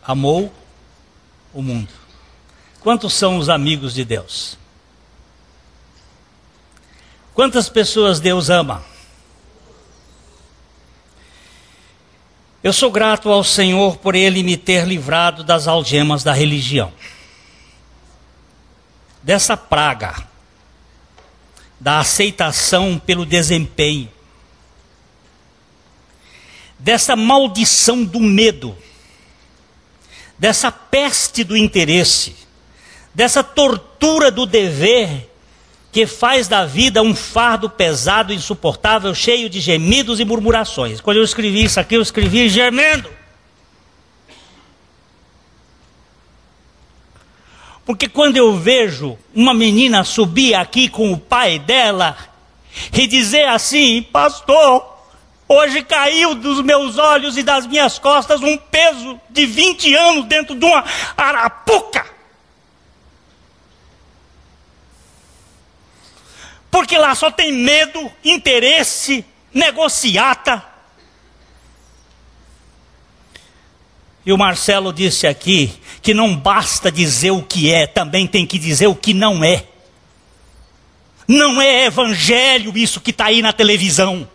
amou o mundo. Quantos são os amigos de Deus? Quantas pessoas Deus ama? Eu sou grato ao Senhor por Ele me ter livrado das algemas da religião. Dessa praga, da aceitação pelo desempenho, dessa maldição do medo, dessa peste do interesse, dessa tortura do dever, que faz da vida um fardo pesado, insuportável, cheio de gemidos e murmurações. Quando eu escrevi isso aqui, eu escrevi gemendo. Porque quando eu vejo uma menina subir aqui com o pai dela e dizer assim: pastor, hoje caiu dos meus olhos e das minhas costas um peso de 20 anos dentro de uma arapuca. Porque lá só tem medo, interesse, negociata. E o Marcelo disse aqui que não basta dizer o que é, também tem que dizer o que não é. Não é evangelho isso que está aí na televisão.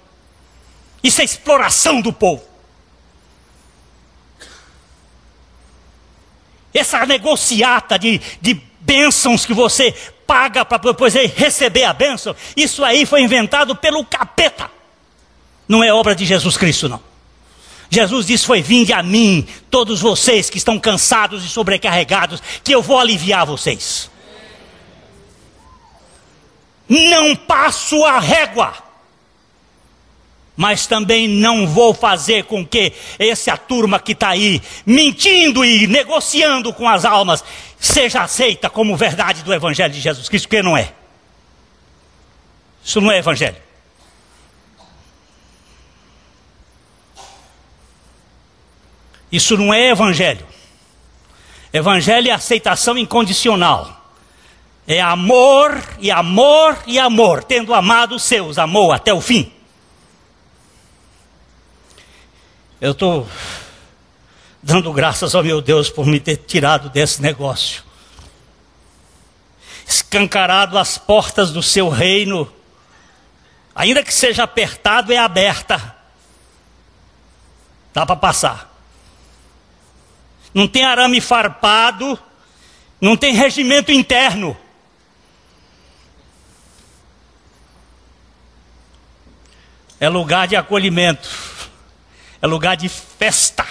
Isso é exploração do povo. Essa negociata de bênçãos que você paga para depois receber a bênção, isso aí foi inventado pelo capeta. Não é obra de Jesus Cristo, não. Jesus disse: foi: vinde a mim, todos vocês que estão cansados e sobrecarregados, que eu vou aliviar vocês. Não passo a régua, mas também não vou fazer com que essa turma que está aí, mentindo e negociando com as almas, seja aceita como verdade do Evangelho de Jesus Cristo, porque não é. Isso não é Evangelho. Isso não é Evangelho. Evangelho é aceitação incondicional. É amor e amor e amor. Tendo amado os seus, amou até o fim. Eu estou dando graças ao meu Deus por me ter tirado desse negócio. Escancarado as portas do seu reino. Ainda que seja apertado, é aberta. Dá para passar. Não tem arame farpado. Não tem regimento interno. É lugar de acolhimento. É lugar de festa.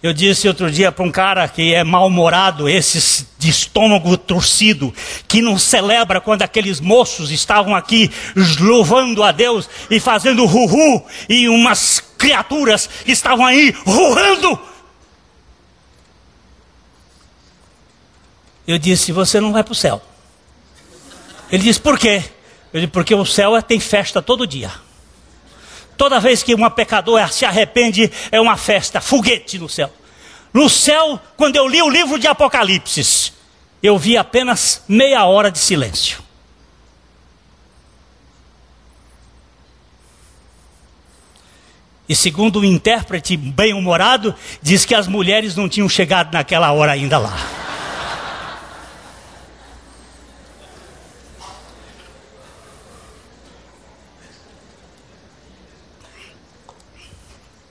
Eu disse outro dia para um cara que é mal-humorado, esses de estômago torcido, que não celebra quando aqueles moços estavam aqui louvando a Deus e fazendo ru-ru, e umas criaturas estavam aí rurrando. Eu disse, você não vai para o céu. Ele disse, por quê? Eu disse, porque o céu tem festa todo dia. Toda vez que uma pecadora se arrepende, é uma festa, foguete no céu. No céu, quando eu li o livro de Apocalipse, eu vi apenas meia hora de silêncio. E segundo o intérprete bem-humorado, diz que as mulheres não tinham chegado naquela hora ainda lá.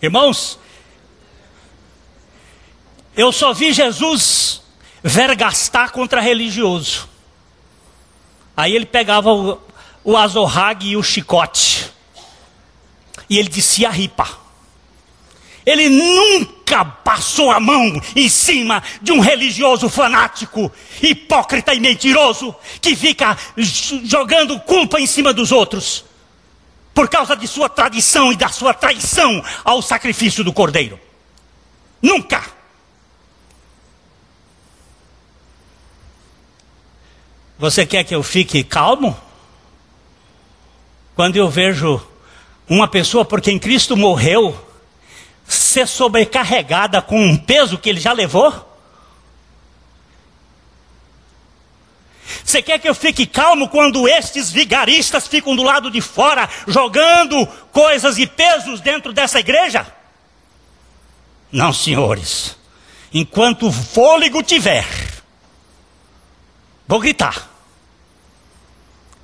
Irmãos, eu só vi Jesus vergastar contra religioso. Aí ele pegava o azorrague e o chicote, e ele descia a ripa. Ele nunca passou a mão em cima de um religioso fanático, hipócrita e mentiroso, que fica jogando culpa em cima dos outros, por causa de sua tradição e da sua traição ao sacrifício do Cordeiro. Nunca. Você quer que eu fique calmo? Quando eu vejo uma pessoa por quem Cristo morreu ser sobrecarregada com um peso que ele já levou? Você quer que eu fique calmo quando estes vigaristas ficam do lado de fora jogando coisas e pesos dentro dessa igreja? Não, senhores. Enquanto fôlego tiver, vou gritar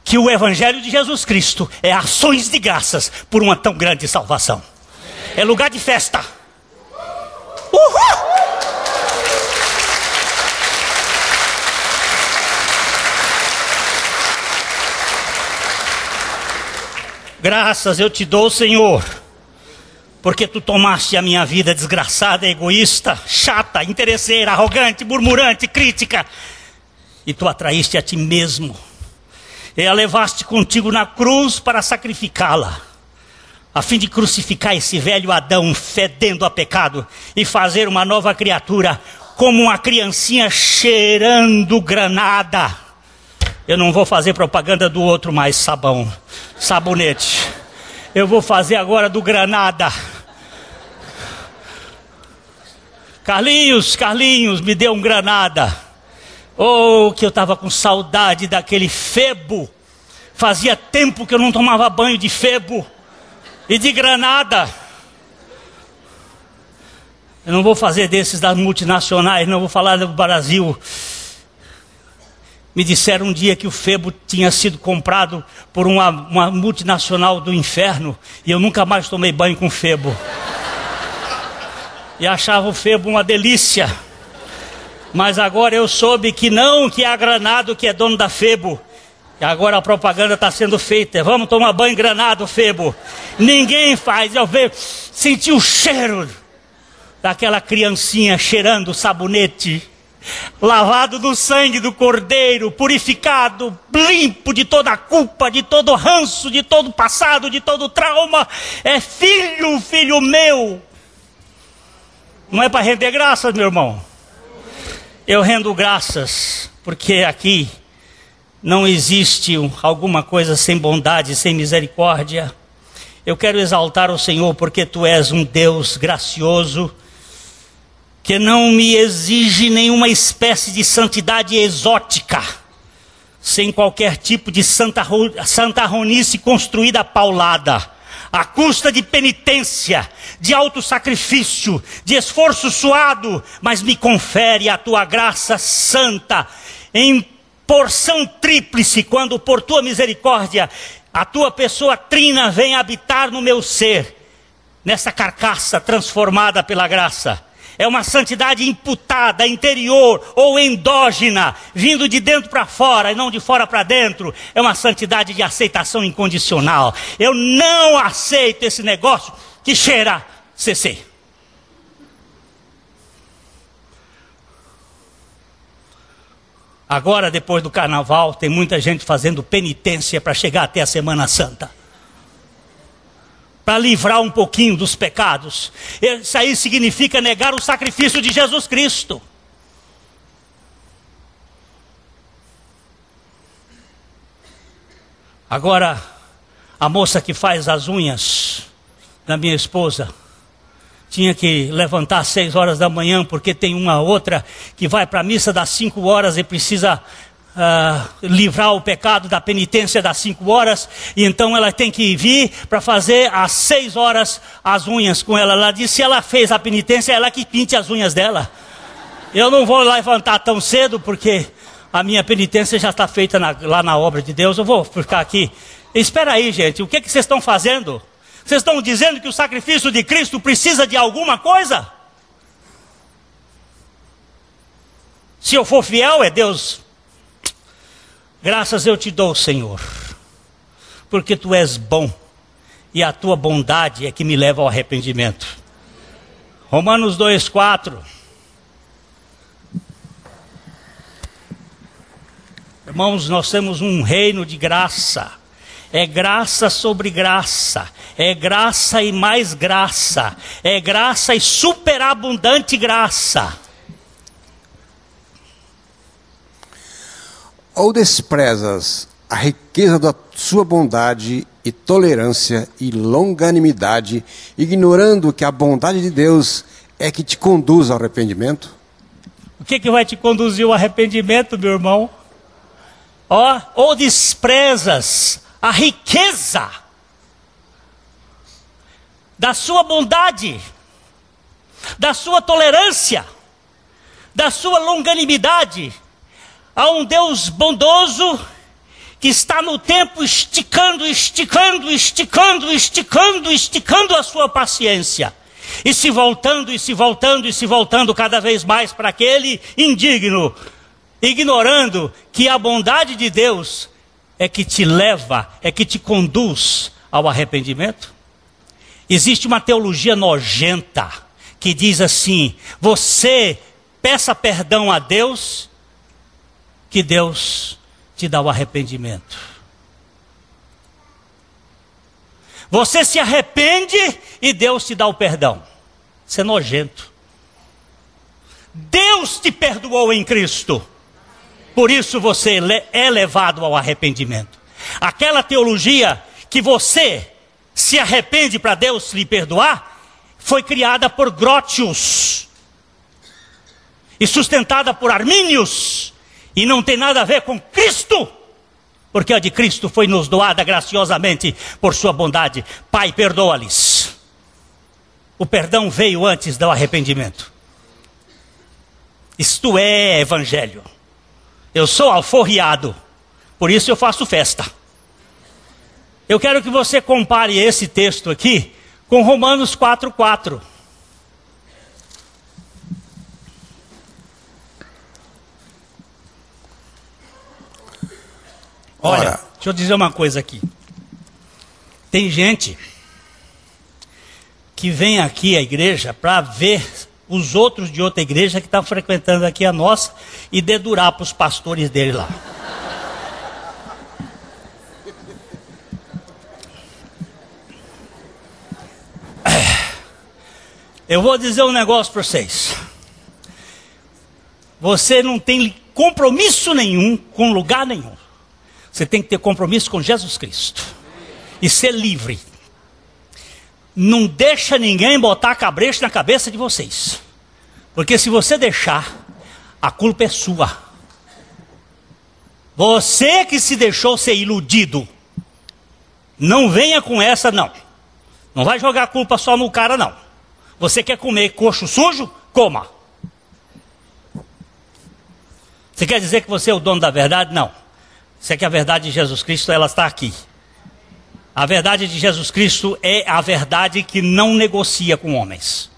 que o Evangelho de Jesus Cristo é ações de graças por uma tão grande salvação. É lugar de festa. Uhul! Graças eu te dou, Senhor, porque tu tomaste a minha vida desgraçada, egoísta, chata, interesseira, arrogante, murmurante, crítica, e tu atraíste a ti mesmo, e a levaste contigo na cruz para sacrificá-la, a fim de crucificar esse velho Adão fedendo a pecado, e fazer uma nova criatura, como uma criancinha cheirando granada. Eu não vou fazer propaganda do outro mais, sabonete. Eu vou fazer agora do granada. Carlinhos, me dê um granada. Oh, que eu estava com saudade daquele febo. Fazia tempo que eu não tomava banho de febo e de granada. Eu não vou fazer desses das multinacionais, não vou falar do Brasil. Me disseram um dia que o febo tinha sido comprado por uma multinacional do inferno, e eu nunca mais tomei banho com febo. E achava o febo uma delícia. Mas agora eu soube que não, que é a Granado que é dono da febo. E agora a propaganda está sendo feita. Vamos tomar banho em Granado, febo. Ninguém faz. Eu senti o cheiro daquela criancinha cheirando sabonete, lavado do sangue do Cordeiro, purificado, limpo de toda a culpa, de todo ranço, de todo passado, de todo trauma. É filho meu. Não é para render graças, meu irmão. Eu rendo graças, porque aqui não existe alguma coisa sem bondade, sem misericórdia. Eu quero exaltar o Senhor, porque Tu és um Deus gracioso. que não me exige nenhuma espécie de santidade exótica, sem qualquer tipo de santarronice construída paulada, à custa de penitência, de autossacrifício, de esforço suado, mas me confere a tua graça santa, em porção tríplice, quando por tua misericórdia, a tua pessoa trina vem habitar no meu ser, nessa carcaça transformada pela graça. É uma santidade imputada, interior ou endógena, vindo de dentro para fora e não de fora para dentro. É uma santidade de aceitação incondicional. Eu não aceito esse negócio que cheira CC. Agora, depois do carnaval, tem muita gente fazendo penitência para chegar até a Semana Santa, para livrar um pouquinho dos pecados. Isso aí significa negar o sacrifício de Jesus Cristo. Agora, a moça que faz as unhas da minha esposa tinha que levantar às 6 horas da manhã, porque tem uma outra que vai para a missa das 5 horas e precisa livrar o pecado da penitência das 5 horas, e então ela tem que vir para fazer às 6 horas as unhas com ela. Ela disse: se ela fez a penitência, ela que pinte as unhas dela. Eu não vou levantar tão cedo, porque a minha penitência já está feita lá na obra de Deus. Eu vou ficar aqui. Espera aí, gente, o que vocês estão fazendo? Vocês estão dizendo que o sacrifício de Cristo precisa de alguma coisa? Se eu for fiel, é Deus. Graças eu te dou, Senhor, porque tu és bom, e a tua bondade é que me leva ao arrependimento. Romanos 2:4. Irmãos, nós temos um reino de graça. É graça sobre graça, é graça e mais graça, é graça e superabundante graça. Ou desprezas a riqueza da sua bondade e tolerância e longanimidade, ignorando que a bondade de Deus é que te conduz ao arrependimento? O que vai te conduzir ao arrependimento, meu irmão? Ou desprezas a riqueza da sua bondade, da sua tolerância, da sua longanimidade, a um Deus bondoso que está no tempo esticando a sua paciência, e se voltando cada vez mais para aquele indigno, ignorando que a bondade de Deus é que te leva, é que te conduz ao arrependimento. Existe uma teologia nojenta que diz assim: você peça perdão a Deus, que Deus te dá o arrependimento. Você se arrepende e Deus te dá o perdão. Isso é nojento. Deus te perdoou em Cristo, por isso você é levado ao arrependimento. Aquela teologia que você se arrepende para Deus lhe perdoar, foi criada por Grotius e sustentada por Arminius, e não tem nada a ver com Cristo, porque a de Cristo foi nos doada graciosamente por sua bondade. Pai, perdoa-lhes. O perdão veio antes do arrependimento. Isto é evangelho. Eu sou alforriado, por isso eu faço festa. Eu quero que você compare esse texto aqui com Romanos 4:4. Olha, deixa eu dizer uma coisa aqui. Tem gente que vem aqui à igreja para ver os outros de outra igreja que estão frequentando aqui a nossa e dedurar para os pastores dele lá. Eu vou dizer um negócio para vocês. Você não tem compromisso nenhum com lugar nenhum. Você tem que ter compromisso com Jesus Cristo e ser livre. Não deixa ninguém botar cabresto na cabeça de vocês, Porque se você deixar, a culpa é sua. Você que se deixou ser iludido. Não venha com essa, não. Não vai jogar a culpa só no cara, não. Você quer comer coxo sujo? Coma. Você quer dizer que você é o dono da verdade? Não. Você quer a verdade de Jesus Cristo, ela está aqui. A verdade de Jesus Cristo é a verdade que não negocia com homens.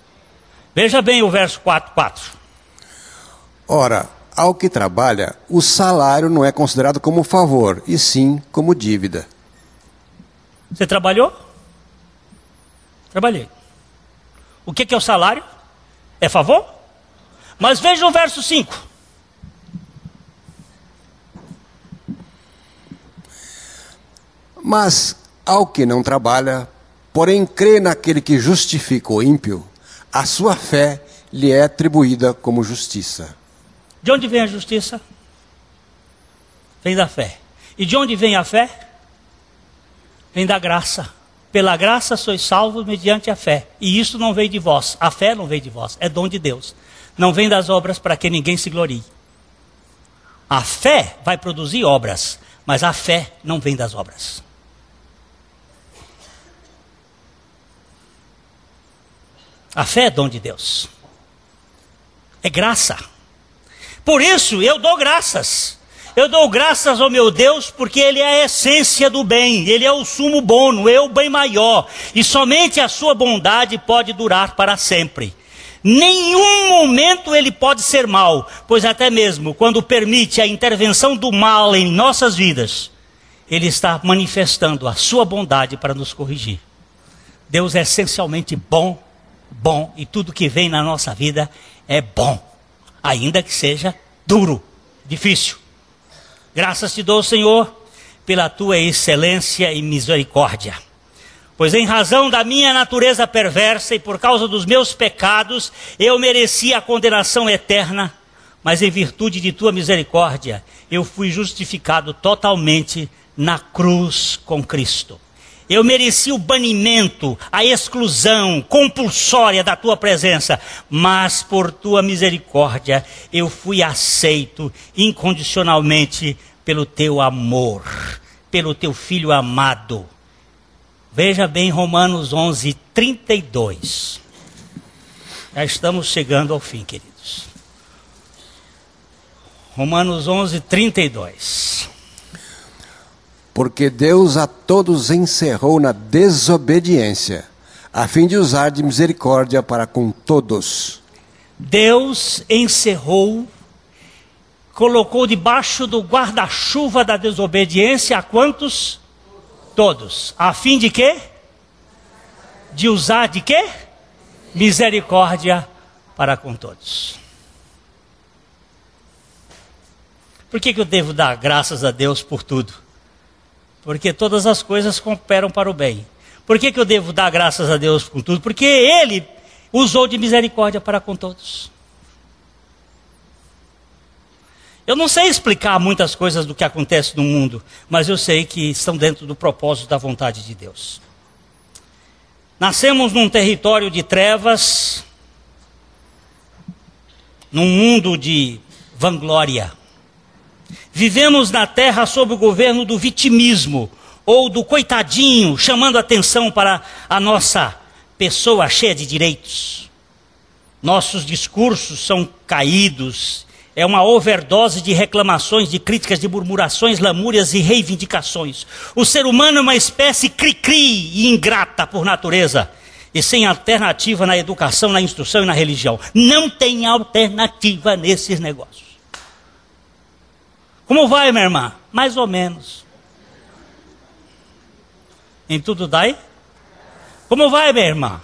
Veja bem o verso 4:4. Ora, ao que trabalha, o salário não é considerado como favor, e sim como dívida. Você trabalhou? Trabalhei. O que é o salário? É favor? Mas veja o verso 5. Mas ao que não trabalha, porém crê naquele que justifica o ímpio, a sua fé lhe é atribuída como justiça. De onde vem a justiça? Vem da fé. E de onde vem a fé? Vem da graça. Pela graça sois salvos mediante a fé. E isso não vem de vós. A fé não vem de vós. É dom de Deus. Não vem das obras para que ninguém se glorie. A fé vai produzir obras. Mas a fé não vem das obras. A fé é dom de Deus. É graça. Por isso eu dou graças. Eu dou graças ao meu Deus porque Ele é a essência do bem. Ele é o sumo bono, é o bem maior. E somente a sua bondade pode durar para sempre. Nenhum momento Ele pode ser mal. Pois até mesmo quando permite a intervenção do mal em nossas vidas, Ele está manifestando a sua bondade para nos corrigir. Deus é essencialmente bom, e tudo que vem na nossa vida é bom. Ainda que seja duro, difícil. Graças te dou, Senhor, pela tua excelência e misericórdia. Pois em razão da minha natureza perversa e por causa dos meus pecados, eu merecia a condenação eterna, mas em virtude de tua misericórdia, eu fui justificado totalmente na cruz com Cristo. Eu mereci o banimento, a exclusão compulsória da tua presença, mas por tua misericórdia eu fui aceito incondicionalmente pelo teu amor, pelo teu Filho amado. Veja bem Romanos 11:32. Já estamos chegando ao fim, queridos. Romanos 11:32. Porque Deus a todos encerrou na desobediência, a fim de usar de misericórdia para com todos. Deus encerrou, colocou debaixo do guarda-chuva da desobediência a quantos? Todos. A fim de quê? De usar de quê? Misericórdia para com todos. Por que eu devo dar graças a Deus por tudo? Porque todas as coisas cooperam para o bem. Por que eu devo dar graças a Deus por tudo? Porque Ele usou de misericórdia para com todos. Eu não sei explicar muitas coisas do que acontece no mundo, mas eu sei que estão dentro do propósito da vontade de Deus. Nascemos num território de trevas, num mundo de vanglória. Vivemos na terra sob o governo do vitimismo, ou do coitadinho, chamando atenção para a nossa pessoa cheia de direitos. Nossos discursos são caídos, é uma overdose de reclamações, de críticas, de murmurações, lamúrias e reivindicações. O ser humano é uma espécie cri-cri e ingrata por natureza, e sem alternativa na educação, na instrução e na religião. Não tem alternativa nesses negócios. Como vai, minha irmã? Mais ou menos. Em tudo dai? Como vai, minha irmã?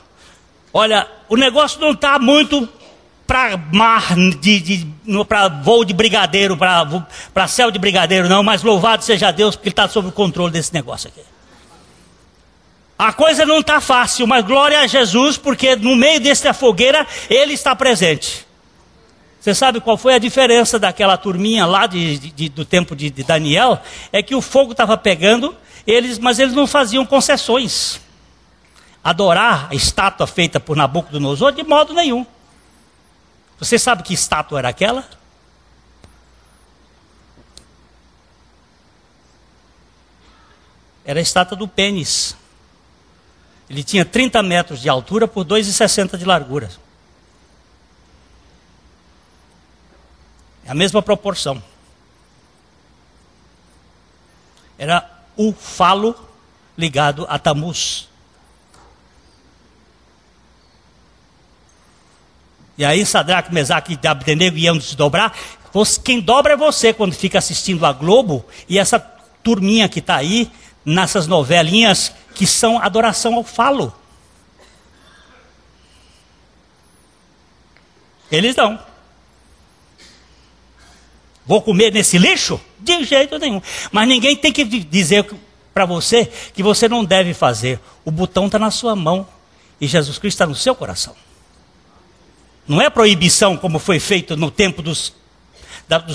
Olha, o negócio não está muito para mar, para voo de brigadeiro, para céu de brigadeiro, não. Mas louvado seja Deus, porque Ele está sob o controle desse negócio aqui. A coisa não está fácil, mas glória a Jesus, porque no meio dessa fogueira, Ele está presente. Você sabe qual foi a diferença daquela turminha lá do tempo de Daniel? É que o fogo estava pegando, mas eles não faziam concessões. Adorar a estátua feita por Nabucodonosor de modo nenhum. Você sabe que estátua era aquela? Era a estátua do pênis. Ele tinha 30 metros de altura por 2,60 de largura. É a mesma proporção. Era o falo ligado a Tamuz. E aí Sadraque, Mesaque e Abdenego iam se dobrar. Quem dobra é você quando fica assistindo a Globo e essa turminha que está aí, nessas novelinhas que são adoração ao falo. Eles não. Vou comer nesse lixo? De jeito nenhum. Mas ninguém tem que dizer para você que você não deve fazer. O botão está na sua mão e Jesus Cristo está no seu coração. Não é proibição como foi feito no tempo dos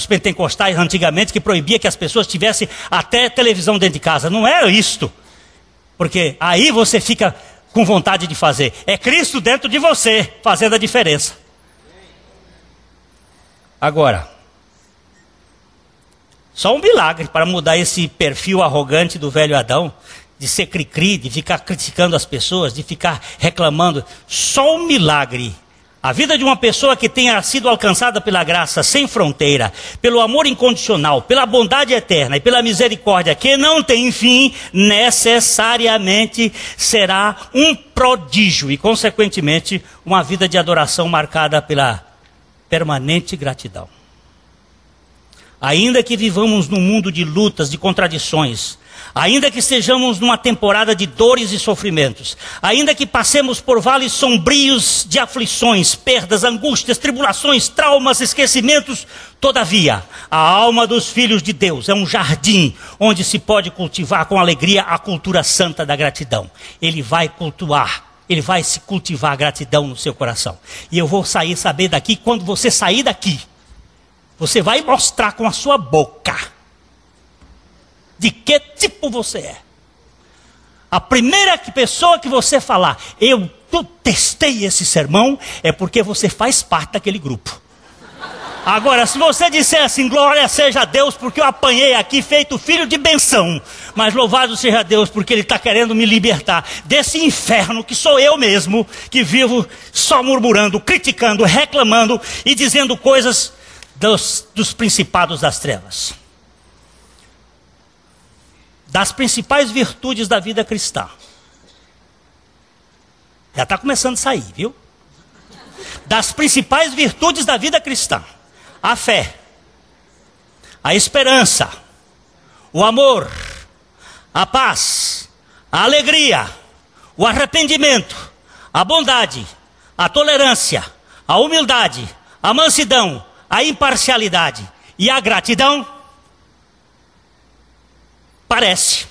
pentecostais antigamente, que proibia que as pessoas tivessem até televisão dentro de casa. Não era isto. Porque aí você fica com vontade de fazer. É Cristo dentro de você, fazendo a diferença. Agora, só um milagre para mudar esse perfil arrogante do velho Adão, de ser cri-cri, de ficar criticando as pessoas, de ficar reclamando. Só um milagre. A vida de uma pessoa que tenha sido alcançada pela graça sem fronteira, pelo amor incondicional, pela bondade eterna e pela misericórdia que não tem fim, necessariamente será um prodígio e, consequentemente, uma vida de adoração marcada pela permanente gratidão. Ainda que vivamos num mundo de lutas, de contradições, ainda que estejamos numa temporada de dores e sofrimentos, ainda que passemos por vales sombrios de aflições, perdas, angústias, tribulações, traumas, esquecimentos, todavia, a alma dos filhos de Deus é um jardim onde se pode cultivar com alegria a cultura santa da gratidão. Ele vai se cultivar a gratidão no seu coração. E eu vou saber daqui, quando você sair daqui, você vai mostrar com a sua boca de que tipo você é. A primeira pessoa que você falar, eu testei esse sermão, é porque você faz parte daquele grupo. Agora, se você disser assim, glória seja a Deus, porque eu apanhei aqui feito filho de benção, mas louvado seja Deus, porque Ele está querendo me libertar desse inferno que sou eu mesmo, que vivo só murmurando, criticando, reclamando e dizendo coisas dos principados das trevas. Das principais virtudes da vida cristã. Já está começando a sair, viu? Das principais virtudes da vida cristã: a fé, a esperança, o amor, a paz, a alegria, o arrependimento, a bondade, a tolerância, a humildade, a mansidão, a imparcialidade e a gratidão. Parece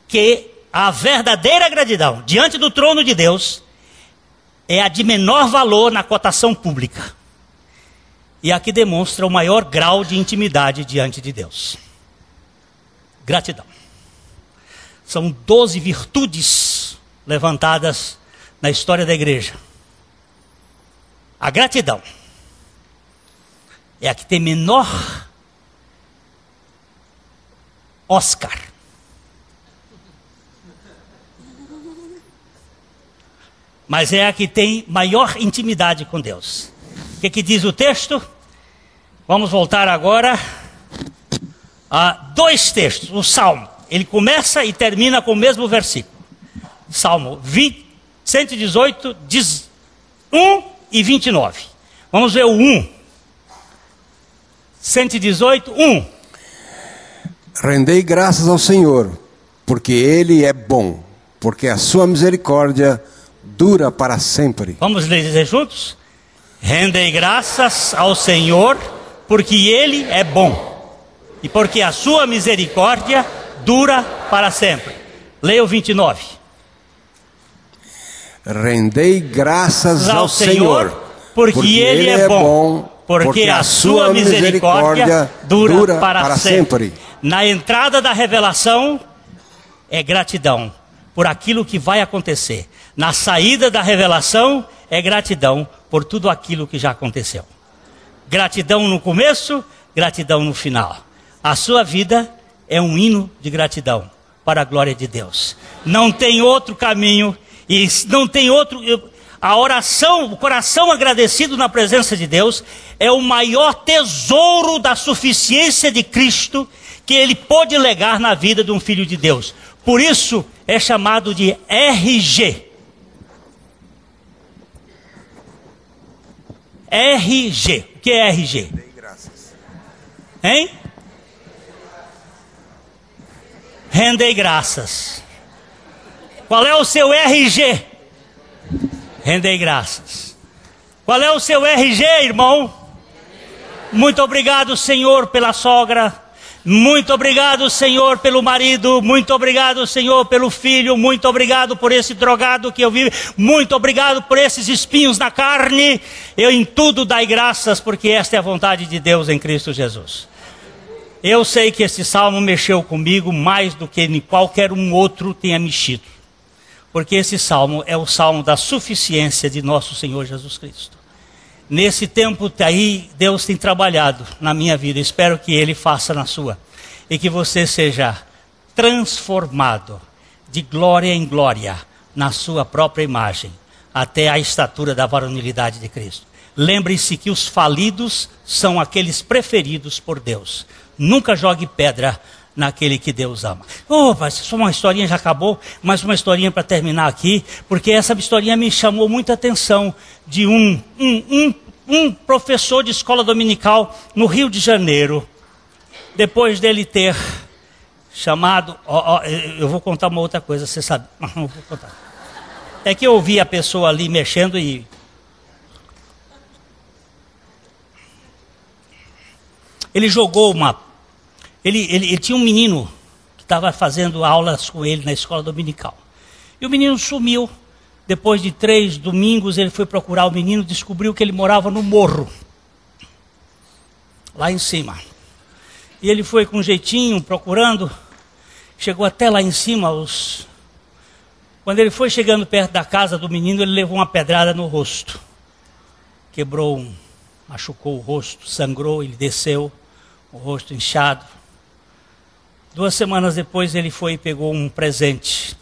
que a verdadeira gratidão diante do trono de Deus é a de menor valor na cotação pública. E a que demonstra o maior grau de intimidade diante de Deus. Gratidão. São 12 virtudes levantadas na história da igreja. A gratidão é a que tem menor Oscar. Mas é a que tem maior intimidade com Deus. O que diz o texto? Vamos voltar agora a 2 textos. O Salmo, ele começa e termina com o mesmo versículo. Salmo 118, 1 e 29. Vamos ver o 1. 118, 1. Rendei graças ao Senhor, porque Ele é bom, porque a sua misericórdia dura para sempre. Vamos dizer juntos? Rendei graças ao Senhor, porque Ele é bom, e porque a sua misericórdia dura para sempre. Leia o 29. Rendei graças ao Senhor, porque Ele é bom, porque a sua misericórdia dura para sempre. Na entrada da revelação é gratidão por aquilo que vai acontecer. Na saída da revelação é gratidão por tudo aquilo que já aconteceu. Gratidão no começo, gratidão no final. A sua vida é um hino de gratidão para a glória de Deus. Não tem outro caminho e não tem outro... A oração, o coração agradecido na presença de Deus é o maior tesouro da suficiência de Cristo que Ele pôde legar na vida de um filho de Deus. Por isso é chamado de RG. RG. O que é RG? Hein? Rendei graças. Qual é o seu RG? Rendei graças. Qual é o seu RG, irmão? Muito obrigado, Senhor, pela sogra. Muito obrigado, Senhor, pelo marido. Muito obrigado, Senhor, pelo filho. Muito obrigado por esse drogado que eu vi. Muito obrigado por esses espinhos na carne. Eu em tudo dai graças, porque esta é a vontade de Deus em Cristo Jesus. Eu sei que esse salmo mexeu comigo mais do que qualquer um outro tenha mexido. Porque esse salmo é o salmo da suficiência de nosso Senhor Jesus Cristo. Nesse tempo aí, Deus tem trabalhado na minha vida. Espero que Ele faça na sua. E que você seja transformado de glória em glória na sua própria imagem, até a estatura da varonilidade de Cristo. Lembre-se que os falidos são aqueles preferidos por Deus. Nunca jogue pedra naquele que Deus ama. Mas só uma historinha já acabou, mas uma historinha para terminar aqui, porque essa historinha me chamou muita atenção de um professor de escola dominical no Rio de Janeiro, depois dele ter chamado, eu vou contar uma outra coisa, você sabe, mas não vou contar. É que eu ouvi a pessoa ali mexendo e ele jogou Ele tinha um menino que estava fazendo aulas com ele na escola dominical. E o menino sumiu. Depois de 3 domingos, ele foi procurar o menino, descobriu que ele morava no morro, lá em cima. E ele foi com um jeitinho, procurando, chegou até lá em cima. Quando ele foi chegando perto da casa do menino, ele levou uma pedrada no rosto. Machucou o rosto, sangrou, ele desceu, o rosto inchado. 2 semanas depois ele foi e pegou um presente.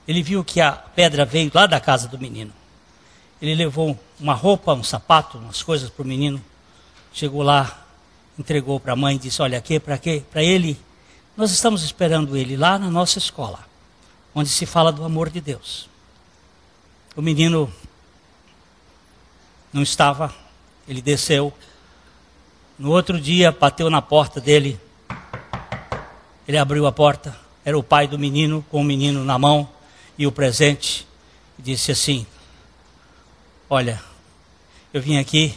Ele viu que a pedra veio lá da casa do menino. Ele levou uma roupa, um sapato, umas coisas para o menino. Chegou lá, entregou para a mãe e disse, olha, aqui para quê? Para ele, nós estamos esperando ele lá na nossa escola, onde se fala do amor de Deus. O menino não estava, ele desceu. No outro dia, bateu na porta dele. Ele abriu a porta. Era o pai do menino, com o menino na mão e o presente. E disse assim, olha, eu vim aqui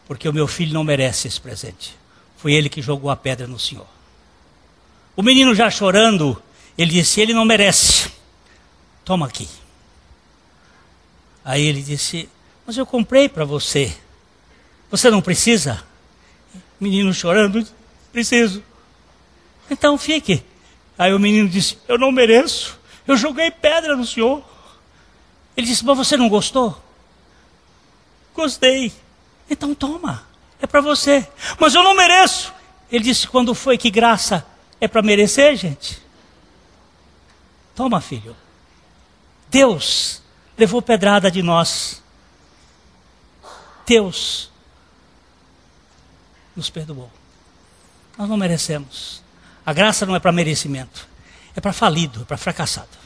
porque o meu filho não merece esse presente. Foi ele que jogou a pedra no senhor. O menino já chorando, ele disse, ele não merece. Toma aqui. Aí ele disse, mas eu comprei para você. Você não precisa? Menino chorando, preciso. Então fique. Aí o menino disse, eu não mereço. Eu joguei pedra no senhor. Ele disse, mas você não gostou? Gostei. Então toma, é para você. Mas eu não mereço. Ele disse, quando foi que graça é para merecer, gente? Toma, filho. Deus levou pedrada de nós. Deus nos perdoou. Nós não merecemos. A graça não é para merecimento. É para falido, é para fracassado.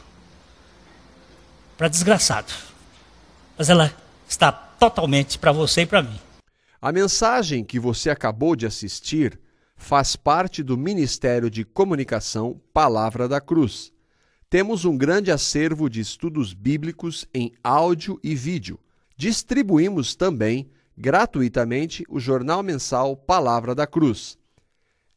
Para desgraçado. Mas ela está totalmente para você e para mim. A mensagem que você acabou de assistir faz parte do Ministério de Comunicação Palavra da Cruz. Temos um grande acervo de estudos bíblicos em áudio e vídeo. Distribuímos também gratuitamente o jornal mensal Palavra da Cruz.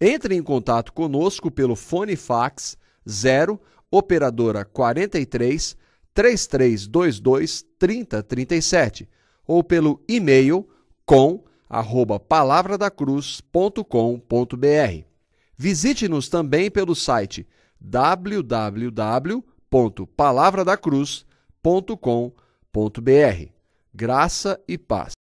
Entre em contato conosco pelo fone fax 0 operadora 43 3322 3037 ou pelo e-mail com@palavradacruz.com.br. Visite-nos também pelo site www.palavradacruz.com.br www.palavradacruz.com.br. Graça e paz.